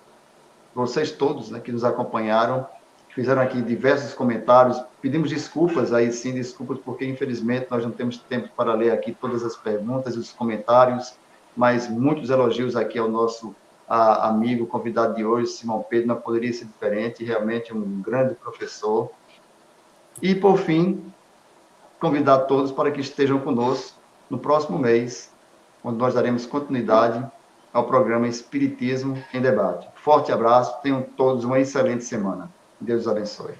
todos, né, que nos acompanharam, fizeram aqui diversos comentários, pedimos desculpas aí sim, desculpas porque infelizmente nós não temos tempo para ler aqui todas as perguntas e os comentários, mas muitos elogios aqui ao nosso amigo, convidado de hoje, Simão Pedro, não poderia ser diferente, realmente um grande professor. E, por fim, convidar todos para que estejam conosco no próximo mês, onde nós daremos continuidade ao programa Espiritismo em Debate. Forte abraço, tenham todos uma excelente semana. Deus os abençoe.